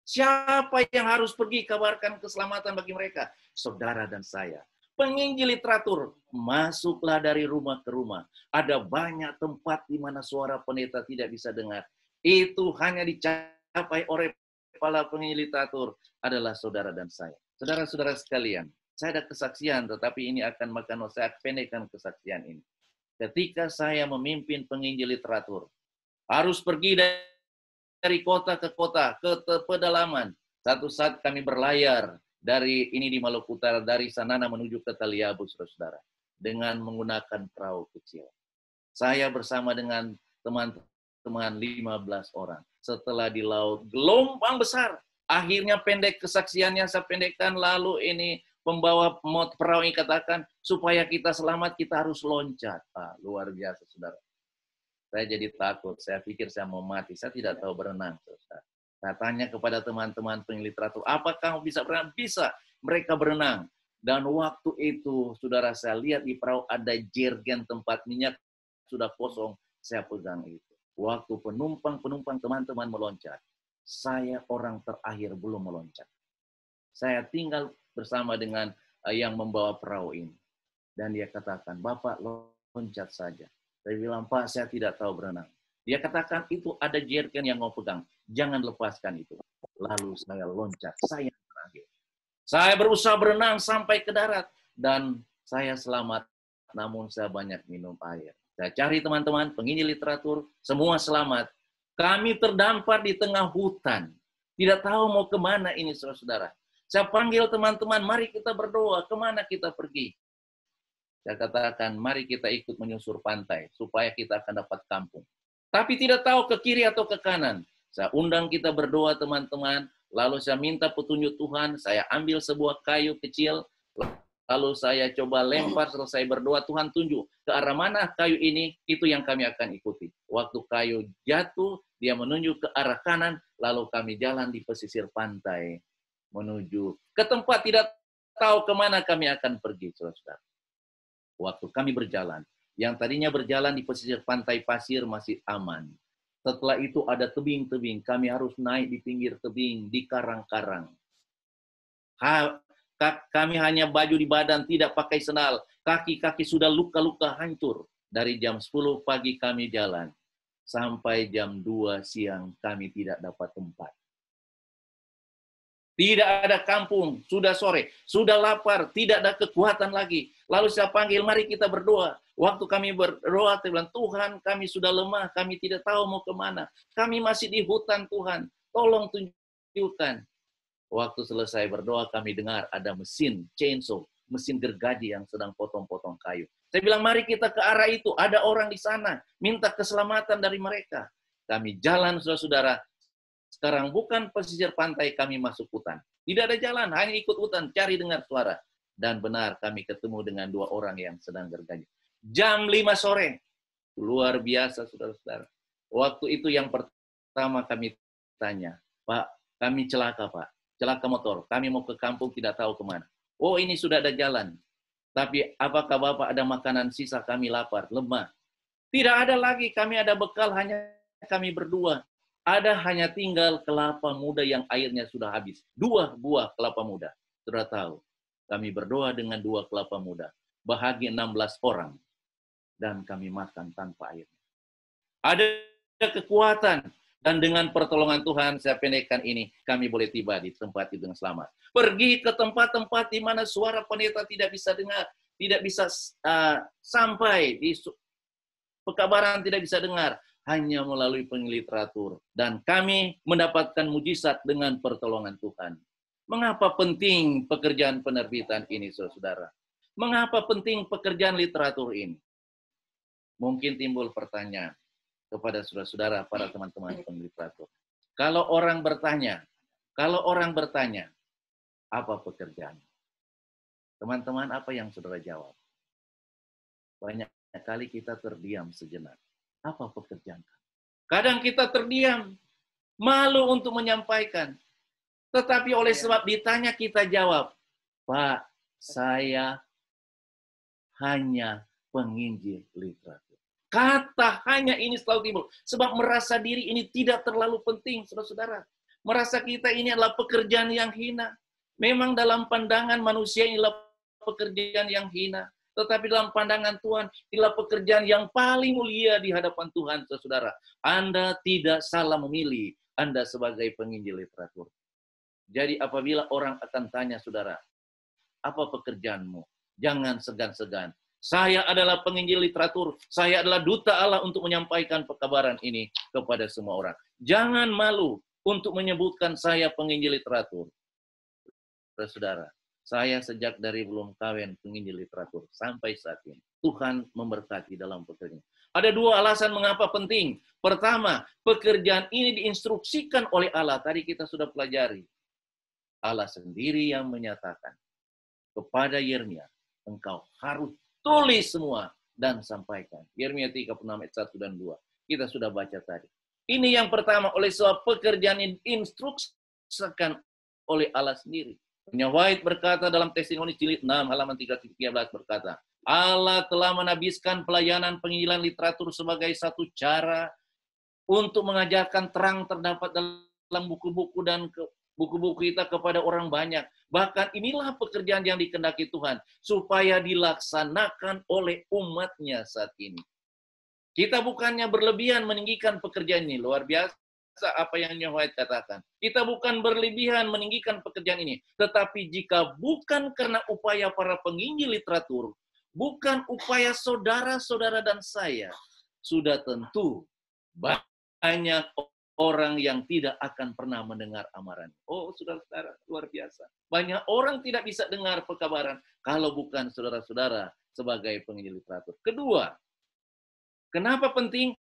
Siapa yang harus pergi kabarkan keselamatan bagi mereka? Saudara dan saya. Penginjil literatur, masuklah dari rumah ke rumah. Ada banyak tempat di mana suara pendeta tidak bisa dengar. Itu hanya dicapai oleh kepala penginjil literatur adalah saudara dan saya. Saudara-saudara sekalian, saya ada kesaksian, tetapi ini akan makan waktu. Saya pendekkan kesaksian ini. Ketika saya memimpin penginjil literatur, harus pergi dari kota ke kota, ke pedalaman. Satu saat kami berlayar dari ini di Maluku Utara, dari Sanana menuju ke Taliabu, saudara-saudara, dengan menggunakan perahu kecil. Saya bersama dengan teman-teman 15 orang. Setelah di laut, gelombang besar. Akhirnya pendek kesaksiannya, saya pendekkan, lalu ini pembawa perahu ini katakan, supaya kita selamat, kita harus loncat. Luar biasa, saudara. Saya jadi takut, saya pikir saya mau mati, saya tidak tahu berenang. Saudara. Saya tanya kepada teman-teman penginjil literatur, apakah kamu bisa berenang? Bisa, mereka berenang. Dan waktu itu, saudara, saya lihat di perahu ada jergen tempat minyak, sudah kosong, saya pegang itu. Waktu penumpang teman-teman meloncat, saya orang terakhir belum meloncat. Saya tinggal bersama dengan yang membawa perahu ini. Dan dia katakan, Bapak loncat saja. Saya bilang, Pak, saya tidak tahu berenang. Dia katakan, itu ada jerken yang mau pegang. Jangan lepaskan itu. Lalu saya loncat. Saya terakhir. Saya berusaha berenang sampai ke darat. Dan saya selamat. Namun saya banyak minum air. Saya cari teman-teman, penginjil literatur. Semua selamat. Kami terdampar di tengah hutan. Tidak tahu mau kemana ini, saudara-saudara. Saya panggil teman-teman, mari kita berdoa. Kemana kita pergi? Saya katakan, mari kita ikut menyusur pantai. Supaya kita akan dapat kampung. Tapi tidak tahu ke kiri atau ke kanan. Saya undang kita berdoa, teman-teman. Lalu saya minta petunjuk Tuhan. Saya ambil sebuah kayu kecil. Lalu saya coba lempar, selesai berdoa, Tuhan tunjuk ke arah mana kayu ini, itu yang kami akan ikuti. Waktu kayu jatuh, dia menunjuk ke arah kanan, lalu kami jalan di pesisir pantai, menuju ke tempat tidak tahu kemana kami akan pergi, saudara-saudara. Waktu kami berjalan, yang tadinya berjalan di pesisir pantai pasir masih aman. Setelah itu ada tebing-tebing, kami harus naik di pinggir tebing, di karang-karang. Kami hanya baju di badan, tidak pakai sendal. Kaki-kaki sudah luka-luka hancur. Dari jam 10 pagi kami jalan. Sampai jam 2 siang kami tidak dapat tempat. Tidak ada kampung, sudah sore. Sudah lapar, tidak ada kekuatan lagi. Lalu saya panggil, mari kita berdoa. Waktu kami berdoa, saya bilang, Tuhan kami sudah lemah, kami tidak tahu mau kemana. Kami masih di hutan Tuhan, tolong tunjukkan. Waktu selesai berdoa, kami dengar ada mesin chainsaw, mesin gergaji yang sedang potong-potong kayu. Saya bilang, mari kita ke arah itu. Ada orang di sana. Minta keselamatan dari mereka. Kami jalan, saudara-saudara. Sekarang bukan pesisir pantai, kami masuk hutan. Tidak ada jalan, hanya ikut hutan, cari dengar suara. Dan benar, kami ketemu dengan 2 orang yang sedang gergaji. Jam 5 sore. Luar biasa, saudara-saudara. Waktu itu yang pertama kami tanya, Pak, kami celaka, Pak. Celaka motor, kami mau ke kampung tidak tahu kemana. Oh, ini sudah ada jalan. Tapi apakah Bapak ada makanan sisa? Kami lapar, lemah. Tidak ada lagi, kami ada bekal, hanya kami berdua. Ada hanya tinggal kelapa muda yang airnya sudah habis. 2 buah kelapa muda. Sudah tahu, kami berdoa dengan 2 kelapa muda. Bahagi 16 orang. Dan kami makan tanpa air. Ada kekuatan. Dan dengan pertolongan Tuhan, saya pendekkan ini, kami boleh tiba di tempat itu dengan selamat. Pergi ke tempat-tempat di mana suara pendeta tidak bisa dengar, tidak bisa sampai, di pekabaran tidak bisa dengar, hanya melalui penginjil literatur. Dan kami mendapatkan mujizat dengan pertolongan Tuhan. Mengapa penting pekerjaan penerbitan ini, saudara? Mengapa penting pekerjaan literatur ini? Mungkin timbul pertanyaan kepada saudara-saudara, para teman-teman peneliteratur. Kalau orang bertanya, apa pekerjaan? Teman-teman, apa yang saudara jawab? Banyak kali kita terdiam sejenak. Apa pekerjaan? Kadang kita terdiam, malu untuk menyampaikan. Tetapi oleh sebab ditanya kita jawab. Pak, saya hanya penginjil literatur. Kata hanya ini selalu timbul. Sebab merasa diri ini tidak terlalu penting, saudara-saudara. Merasa kita ini adalah pekerjaan yang hina. Memang dalam pandangan manusia inilah pekerjaan yang hina. Tetapi dalam pandangan Tuhan, inilah pekerjaan yang paling mulia di hadapan Tuhan, saudara. Anda tidak salah memilih Anda sebagai penginjil literatur. Jadi apabila orang akan tanya, saudara, apa pekerjaanmu? Jangan segan-segan. Saya adalah penginjil literatur. Saya adalah duta Allah untuk menyampaikan pekabaran ini kepada semua orang. Jangan malu untuk menyebutkan saya penginjil literatur. Saudara, saya sejak dari belum kawin penginjil literatur sampai saat ini. Tuhan memberkati dalam pekerjaan. Ada dua alasan mengapa penting. Pertama, pekerjaan ini diinstruksikan oleh Allah. Tadi kita sudah pelajari. Allah sendiri yang menyatakan kepada Yeremia, engkau harus tulis semua dan sampaikan. Yeremia 36 ayat 1 dan 2. Kita sudah baca tadi. Ini yang pertama, oleh sebab pekerjaan ini diinstruksikan oleh Allah sendiri. White berkata dalam Testimoni jilid 6 halaman 13 berkata, Allah telah menabiskan pelayanan penginjilan literatur sebagai satu cara untuk mengajarkan terang terdapat dalam buku-buku dan buku-buku kita kepada orang banyak. Bahkan inilah pekerjaan yang dikehendaki Tuhan supaya dilaksanakan oleh umatnya saat ini. Kita bukannya berlebihan meninggikan pekerjaan ini, luar biasa apa yang White katakan. Kita bukan berlebihan meninggikan pekerjaan ini, tetapi jika bukan karena upaya para penginjil literatur, bukan upaya saudara-saudara dan saya, sudah tentu banyak orang yang tidak akan pernah mendengar amaran. Oh, saudara-saudara, luar biasa. Banyak orang tidak bisa dengar pekabaran kalau bukan saudara-saudara sebagai penginjil literatur. Kedua, kenapa penting?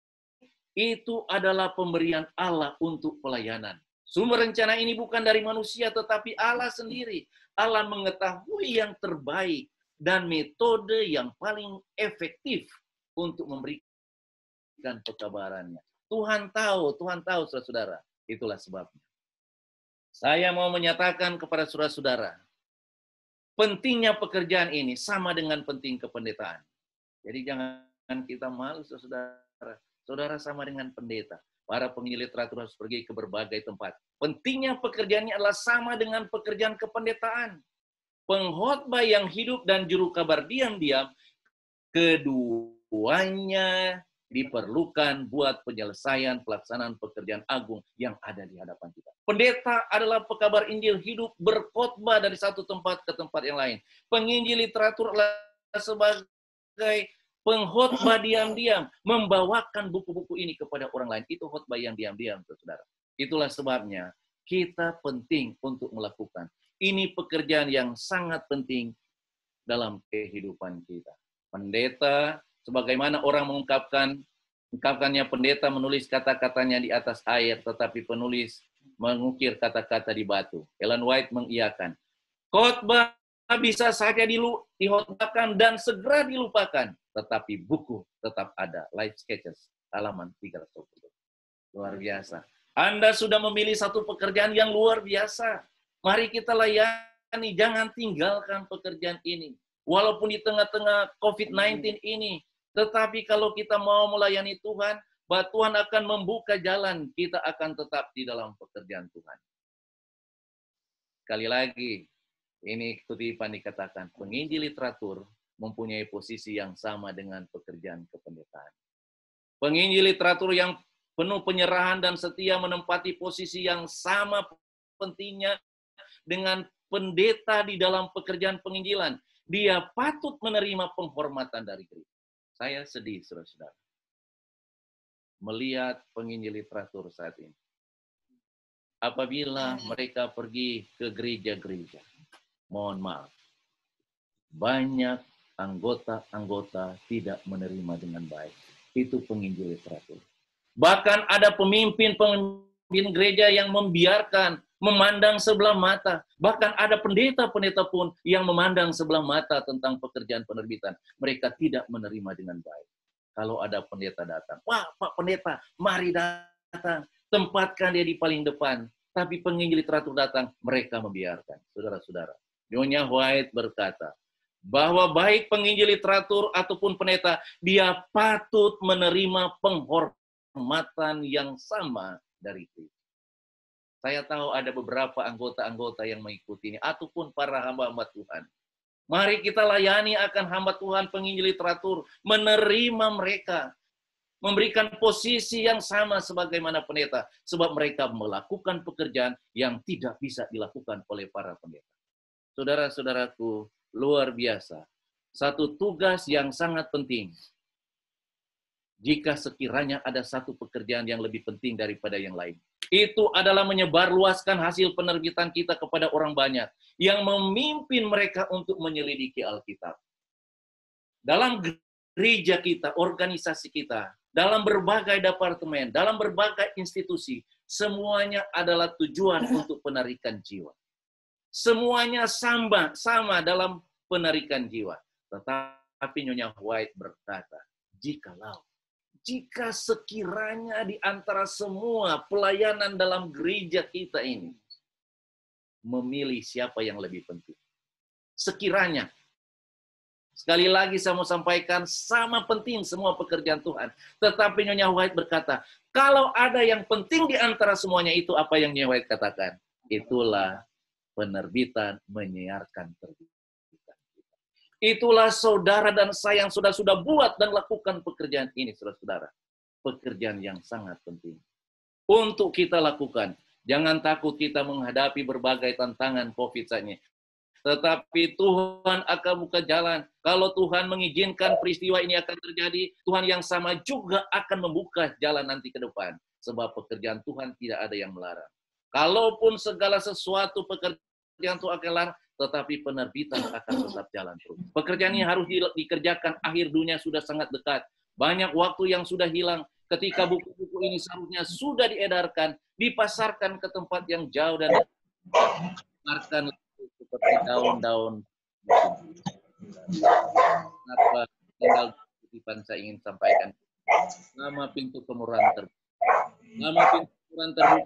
Itu adalah pemberian Allah untuk pelayanan. Sumber rencana ini bukan dari manusia, tetapi Allah sendiri. Allah mengetahui yang terbaik dan metode yang paling efektif untuk memberikan pekabarannya. Tuhan tahu, saudara-saudara. Itulah sebabnya. Saya mau menyatakan kepada saudara-saudara, pentingnya pekerjaan ini sama dengan penting kependetaan. Jadi jangan kita malu, saudara. Saudara sama dengan pendeta. Para penginjil literatur harus pergi ke berbagai tempat. Pentingnya pekerjaannya adalah sama dengan pekerjaan kependetaan. Pengkhotbah yang hidup dan juru kabar diam-diam, keduanya diperlukan buat penyelesaian pelaksanaan pekerjaan agung yang ada di hadapan kita. Pendeta adalah pekabar Injil hidup berkhotbah dari satu tempat ke tempat yang lain. Penginjil literatur adalah sebagai pengkhotbah diam-diam, membawakan buku-buku ini kepada orang lain. Itu khotbah yang diam-diam, saudara. Itulah sebabnya kita penting untuk melakukan. Ini pekerjaan yang sangat penting dalam kehidupan kita. Pendeta, sebagaimana orang mengungkapkannya, pendeta menulis kata-katanya di atas air, tetapi penulis mengukir kata-kata di batu. Ellen White mengiyakan. Khotbah bisa saja dihotbahkan dan segera dilupakan, tetapi buku tetap ada. Life Sketches, halaman 300. Luar biasa. Anda sudah memilih satu pekerjaan yang luar biasa. Mari kita layani, jangan tinggalkan pekerjaan ini. Walaupun di tengah-tengah COVID-19 ini, tetapi kalau kita mau melayani Tuhan, bahwa Tuhan akan membuka jalan, kita akan tetap di dalam pekerjaan Tuhan. Sekali lagi, ini kutipan dikatakan, penginjil literatur mempunyai posisi yang sama dengan pekerjaan kependetaan. Penginjil literatur yang penuh penyerahan dan setia menempati posisi yang sama pentingnya dengan pendeta di dalam pekerjaan penginjilan. Dia patut menerima penghormatan dari gereja. Saya sedih, saudara-saudara, melihat penginjil literatur saat ini. Apabila mereka pergi ke gereja-gereja, mohon maaf, banyak anggota-anggota tidak menerima dengan baik. Itu penginjil literatur. Bahkan ada pemimpin gereja yang membiarkan, memandang sebelah mata. Bahkan ada pendeta-pendeta pun yang memandang sebelah mata tentang pekerjaan penerbitan. Mereka tidak menerima dengan baik. Kalau ada pendeta datang, wah Pak Pendeta, mari datang. Tempatkan dia di paling depan. Tapi penginjil literatur datang, mereka membiarkan. Saudara-saudara, Nyonya White berkata, bahwa baik penginjil literatur ataupun pendeta, dia patut menerima penghormatan yang sama dari Kristus. Saya tahu ada beberapa anggota-anggota yang mengikuti ini, ataupun para hamba-hamba Tuhan. Mari kita layani akan hamba Tuhan penginjil literatur, menerima mereka, memberikan posisi yang sama sebagaimana pendeta, sebab mereka melakukan pekerjaan yang tidak bisa dilakukan oleh para pendeta. Saudara-saudaraku, luar biasa. Satu tugas yang sangat penting. Jika sekiranya ada satu pekerjaan yang lebih penting daripada yang lain, itu adalah menyebarluaskan hasil penerbitan kita kepada orang banyak, yang memimpin mereka untuk menyelidiki Alkitab. Dalam gereja kita, organisasi kita, dalam berbagai departemen, dalam berbagai institusi, semuanya adalah tujuan untuk penarikan jiwa. Semuanya sama dalam penarikan jiwa. Tetapi Nyonya White berkata, jika sekiranya di antara semua pelayanan dalam gereja kita ini, memilih siapa yang lebih penting. Sekiranya, sekali lagi saya mau sampaikan, sama penting semua pekerjaan Tuhan. Tetapi Nyonya White berkata, kalau ada yang penting di antara semuanya itu, apa yang Nyonya White katakan? Itulah penerbitan, menyiarkan terbitan. Itulah saudara dan saya yang sudah buat dan lakukan pekerjaan ini, saudara-saudara. Pekerjaan yang sangat penting. Untuk kita lakukan. Jangan takut kita menghadapi berbagai tantangan COVID saat ini. Tetapi Tuhan akan buka jalan. Kalau Tuhan mengizinkan peristiwa ini akan terjadi, Tuhan yang sama juga akan membuka jalan nanti ke depan. Sebab pekerjaan Tuhan tidak ada yang melarang. Kalaupun segala sesuatu pekerjaan Tuhan akan larang, tetapi penerbitan akan tetap jalan terus. Pekerjaan ini harus dikerjakan, akhir dunia sudah sangat dekat. Banyak waktu yang sudah hilang ketika buku-buku ini seharusnya sudah diedarkan, dipasarkan ke tempat yang jauh dan dipasarkan seperti daun-daun. Kenapa tinggal kutipan saya ingin sampaikan. Nama pintu kemurahan terbuka. Nama pintu kemurahan terbuka.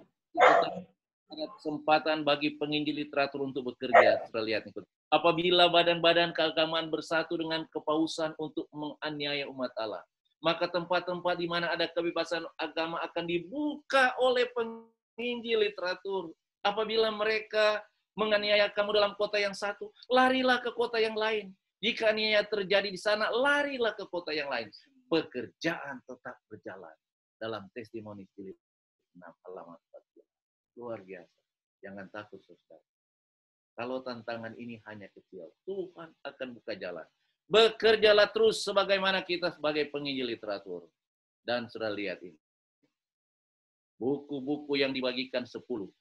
Ada kesempatan bagi penginjil literatur untuk bekerja. Kita lihat nih. Apabila badan-badan keagamaan bersatu dengan kepausan untuk menganiaya umat Allah, maka tempat-tempat di mana ada kebebasan agama akan dibuka oleh penginjil literatur. Apabila mereka menganiaya kamu dalam kota yang satu, larilah ke kota yang lain. Jika aniaya terjadi di sana, larilah ke kota yang lain. Pekerjaan tetap berjalan dalam testimoni Filip 6 halaman 14. Luar biasa. Jangan takut, saudara. Kalau tantangan ini hanya kecil, Tuhan akan buka jalan. Bekerjalah terus sebagaimana kita sebagai penginjil literatur. Dan sudah lihat ini. Buku-buku yang dibagikan 10, 20,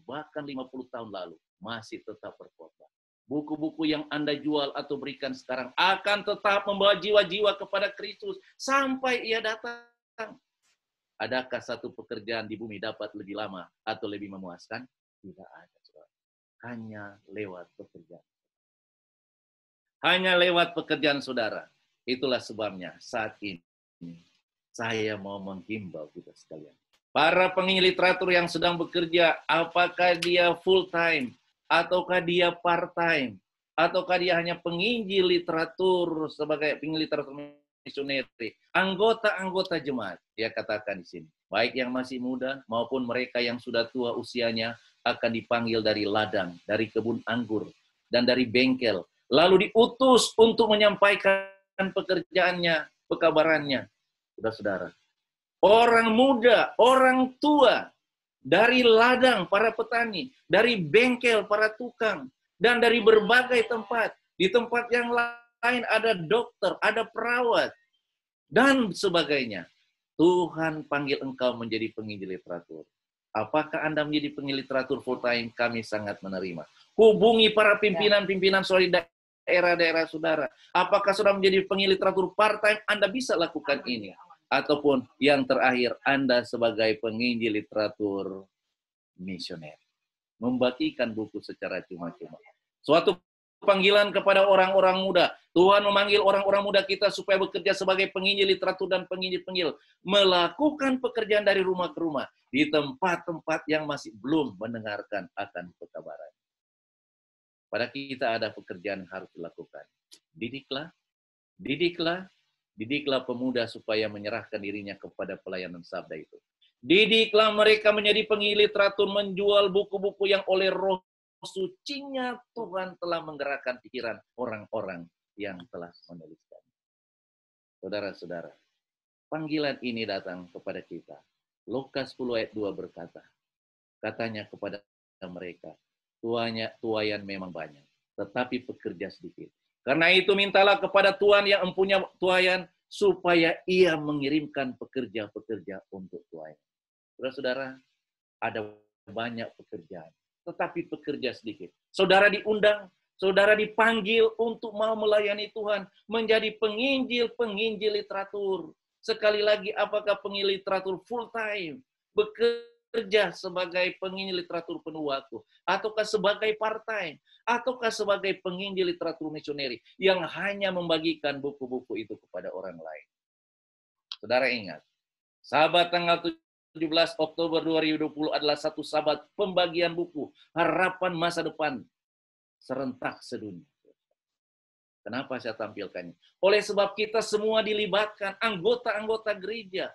bahkan 50 tahun lalu masih tetap berkhotbah. Buku-buku yang Anda jual atau berikan sekarang akan tetap membawa jiwa-jiwa kepada Kristus sampai Ia datang. Adakah satu pekerjaan di bumi dapat lebih lama atau lebih memuaskan? Tidak ada, saudara. Hanya lewat pekerjaan. Hanya lewat pekerjaan saudara. Itulah sebabnya saat ini saya mau menghimbau kita sekalian. Para penginjil literatur yang sedang bekerja, apakah dia full time, ataukah dia part time, ataukah dia hanya penginjil literatur sebagai penginjil literatur misioneri, anggota-anggota jemaat, dia katakan di sini, baik yang masih muda maupun mereka yang sudah tua usianya akan dipanggil dari ladang, dari kebun anggur, dan dari bengkel, lalu diutus untuk menyampaikan pekerjaannya, pekabarannya. Saudara-saudara, orang muda, orang tua, dari ladang para petani, dari bengkel para tukang, dan dari berbagai tempat, di tempat yang lain ada dokter, ada perawat, dan sebagainya. Tuhan panggil engkau menjadi penginjil literatur. Apakah Anda menjadi penginjil literatur full time? Kami sangat menerima. Hubungi para pimpinan-pimpinan sorry daerah-daerah saudara. Apakah sudah menjadi penginjil literatur part time? Anda bisa lakukan ini. Ataupun yang terakhir, Anda sebagai penginjil literatur misioner. Membagikan buku secara cuma-cuma. Suatu panggilan kepada orang-orang muda. Tuhan memanggil orang-orang muda kita supaya bekerja sebagai penginjil literatur dan penginjil-penginjil. Melakukan pekerjaan dari rumah ke rumah. Di tempat-tempat yang masih belum mendengarkan akan pekabaran. pada kita ada pekerjaan yang harus dilakukan. Didiklah pemuda supaya menyerahkan dirinya kepada pelayanan sabda itu. Didiklah mereka menjadi pengilih teratur, menjual buku-buku yang oleh Roh Sucinya Tuhan telah menggerakkan pikiran orang-orang yang telah menuliskan. Saudara-saudara, panggilan ini datang kepada kita. Lukas 10 ayat 2 berkata, katanya kepada mereka, tuaian memang banyak, tetapi pekerja sedikit. Karena itu mintalah kepada Tuhan yang mempunyai tuaian, supaya ia mengirimkan pekerja-pekerja untuk tuaian. Saudara-saudara, ada banyak pekerjaan, tetapi pekerja sedikit. Saudara diundang, saudara dipanggil untuk mau melayani Tuhan, menjadi penginjil literatur. Sekali lagi, apakah penginjil literatur full time? Bekerja sebagai penginjil literatur penuh waktu, ataukah sebagai part-time, ataukah sebagai penginjil literatur misioneri yang hanya membagikan buku-buku itu kepada orang lain. Saudara ingat, Sabat tanggal 17 Oktober 2020 adalah satu sabat pembagian buku Harapan Masa Depan serentak sedunia. Kenapa saya tampilkannya? Oleh sebab kita semua dilibatkan, anggota-anggota gereja,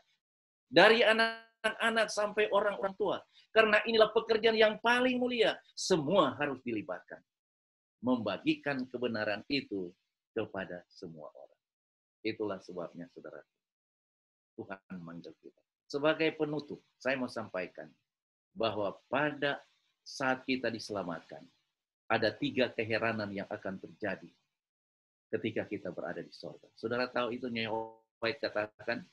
dari anak-anak sampai orang-orang tua. Karena inilah pekerjaan yang paling mulia. Semua harus dilibatkan. Membagikan kebenaran itu kepada semua orang. Itulah sebabnya, saudara. Tuhan manggil kita. Sebagai penutup, saya mau sampaikan bahwa pada saat kita diselamatkan, ada 3 keheranan yang akan terjadi ketika kita berada di sorga. Saudara tahu itu Nyonya White katakan,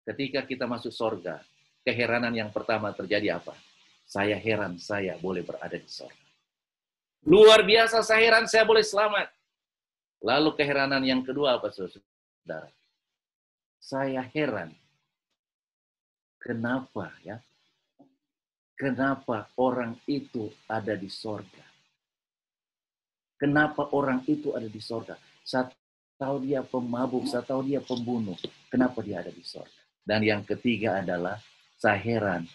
ketika kita masuk sorga, keheranan yang pertama terjadi apa? Saya heran saya boleh berada di sorga. Luar biasa, saya heran saya boleh selamat. Lalu keheranan yang kedua apa, saudara? Saya heran. Kenapa ya? Kenapa orang itu ada di sorga? Kenapa orang itu ada di sorga? Saya tahu dia pemabuk, saya tahu dia pembunuh. Kenapa dia ada di sorga? Dan yang ketiga adalah, saya heran,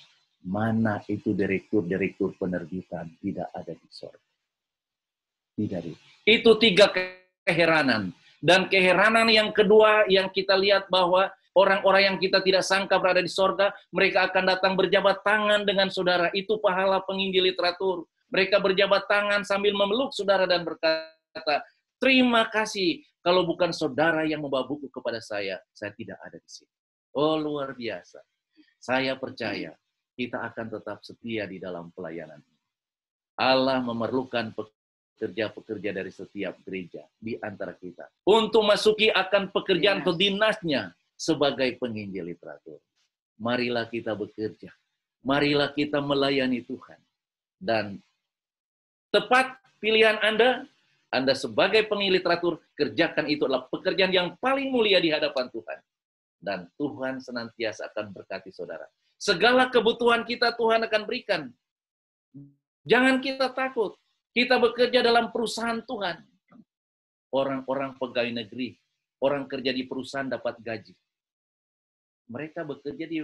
mana itu direktur-direktur penerbitan tidak ada di sorga. Tidak. Itu 3 keheranan. Dan keheranan yang kedua yang kita lihat bahwa orang-orang yang kita tidak sangka berada di sorga, mereka akan datang berjabat tangan dengan saudara. Itu pahala penginjil literatur. Mereka berjabat tangan sambil memeluk saudara dan berkata, terima kasih, kalau bukan saudara yang membawa buku kepada saya tidak ada di sini. Oh, luar biasa. Saya percaya kita akan tetap setia di dalam pelayanan. Allah memerlukan pekerja-pekerja dari setiap gereja di antara kita untuk masuki akan pekerjaan atau dinasnya sebagai penginjil literatur. Marilah kita bekerja. Marilah kita melayani Tuhan. Dan tepat pilihan Anda sebagai penginjil literatur, kerjakan itu adalah pekerjaan yang paling mulia di hadapan Tuhan. Dan Tuhan senantiasa akan berkati saudara. Segala kebutuhan kita Tuhan akan berikan. Jangan kita takut. Kita bekerja dalam perusahaan Tuhan. Orang-orang pegawai negeri, orang kerja di perusahaan dapat gaji. Mereka bekerja di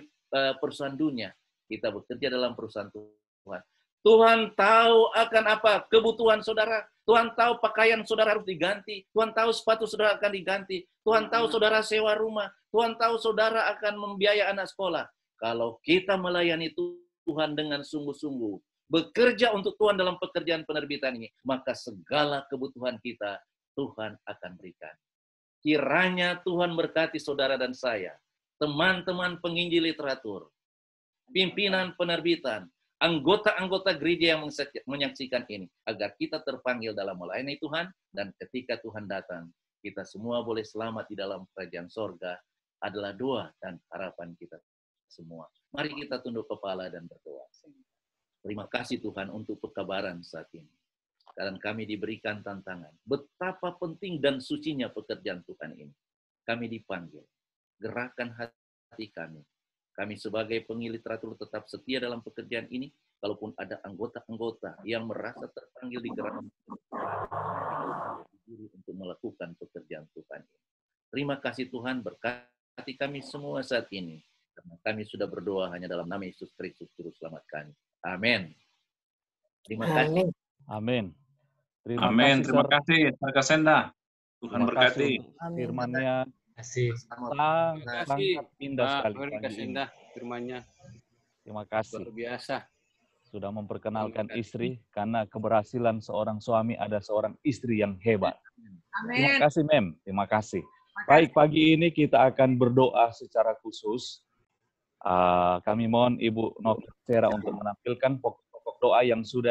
perusahaan dunia. Kita bekerja dalam perusahaan Tuhan. Tuhan tahu akan apa kebutuhan saudara. Tuhan tahu pakaian saudara harus diganti. Tuhan tahu sepatu saudara akan diganti. Tuhan tahu saudara sewa rumah. Tuhan tahu saudara akan membiayai anak sekolah. Kalau kita melayani Tuhan dengan sungguh-sungguh, bekerja untuk Tuhan dalam pekerjaan penerbitan ini, maka segala kebutuhan kita Tuhan akan berikan. Kiranya Tuhan berkati saudara dan saya, teman-teman penginjil literatur, pimpinan penerbitan, anggota-anggota gereja yang menyaksikan ini, agar kita terpanggil dalam melayani Tuhan, dan ketika Tuhan datang, kita semua boleh selamat di dalam kerajaan sorga, adalah doa dan harapan kita semua. Mari kita tunduk kepala dan berdoa. Terima kasih Tuhan untuk pekabaran saat ini. Dan kami diberikan tantangan. Betapa penting dan sucinya pekerjaan Tuhan ini. Kami dipanggil. Gerakan hati kami. Kami sebagai penginjil literatur tetap setia dalam pekerjaan ini. Kalaupun ada anggota-anggota yang merasa terpanggil di gerakan untuk melakukan pekerjaan Tuhan ini. Terima kasih Tuhan, berkati kami semua saat ini. Karena kami sudah berdoa hanya dalam nama Yesus Kristus, Juru Selamat kami. Amin. Terima kasih. Amin. Terima Amin. kasih, Terima Sir. kasih, Sir Kasenda. Tuhan Terima kasih berkati. untuk firman-Nya. Kasih. Sangat indah Pak sekali Ferry pagi ini. Kasenda, firman-Nya Terima kasih. luar biasa. Sudah memperkenalkan istri, karena keberhasilan seorang suami ada seorang istri yang hebat. Terima Amin. kasih, Mem. Terima kasih. Baik, pagi ini kita akan berdoa secara khusus. Kami mohon Ibu Novera untuk menampilkan pokok-pokok doa yang sudah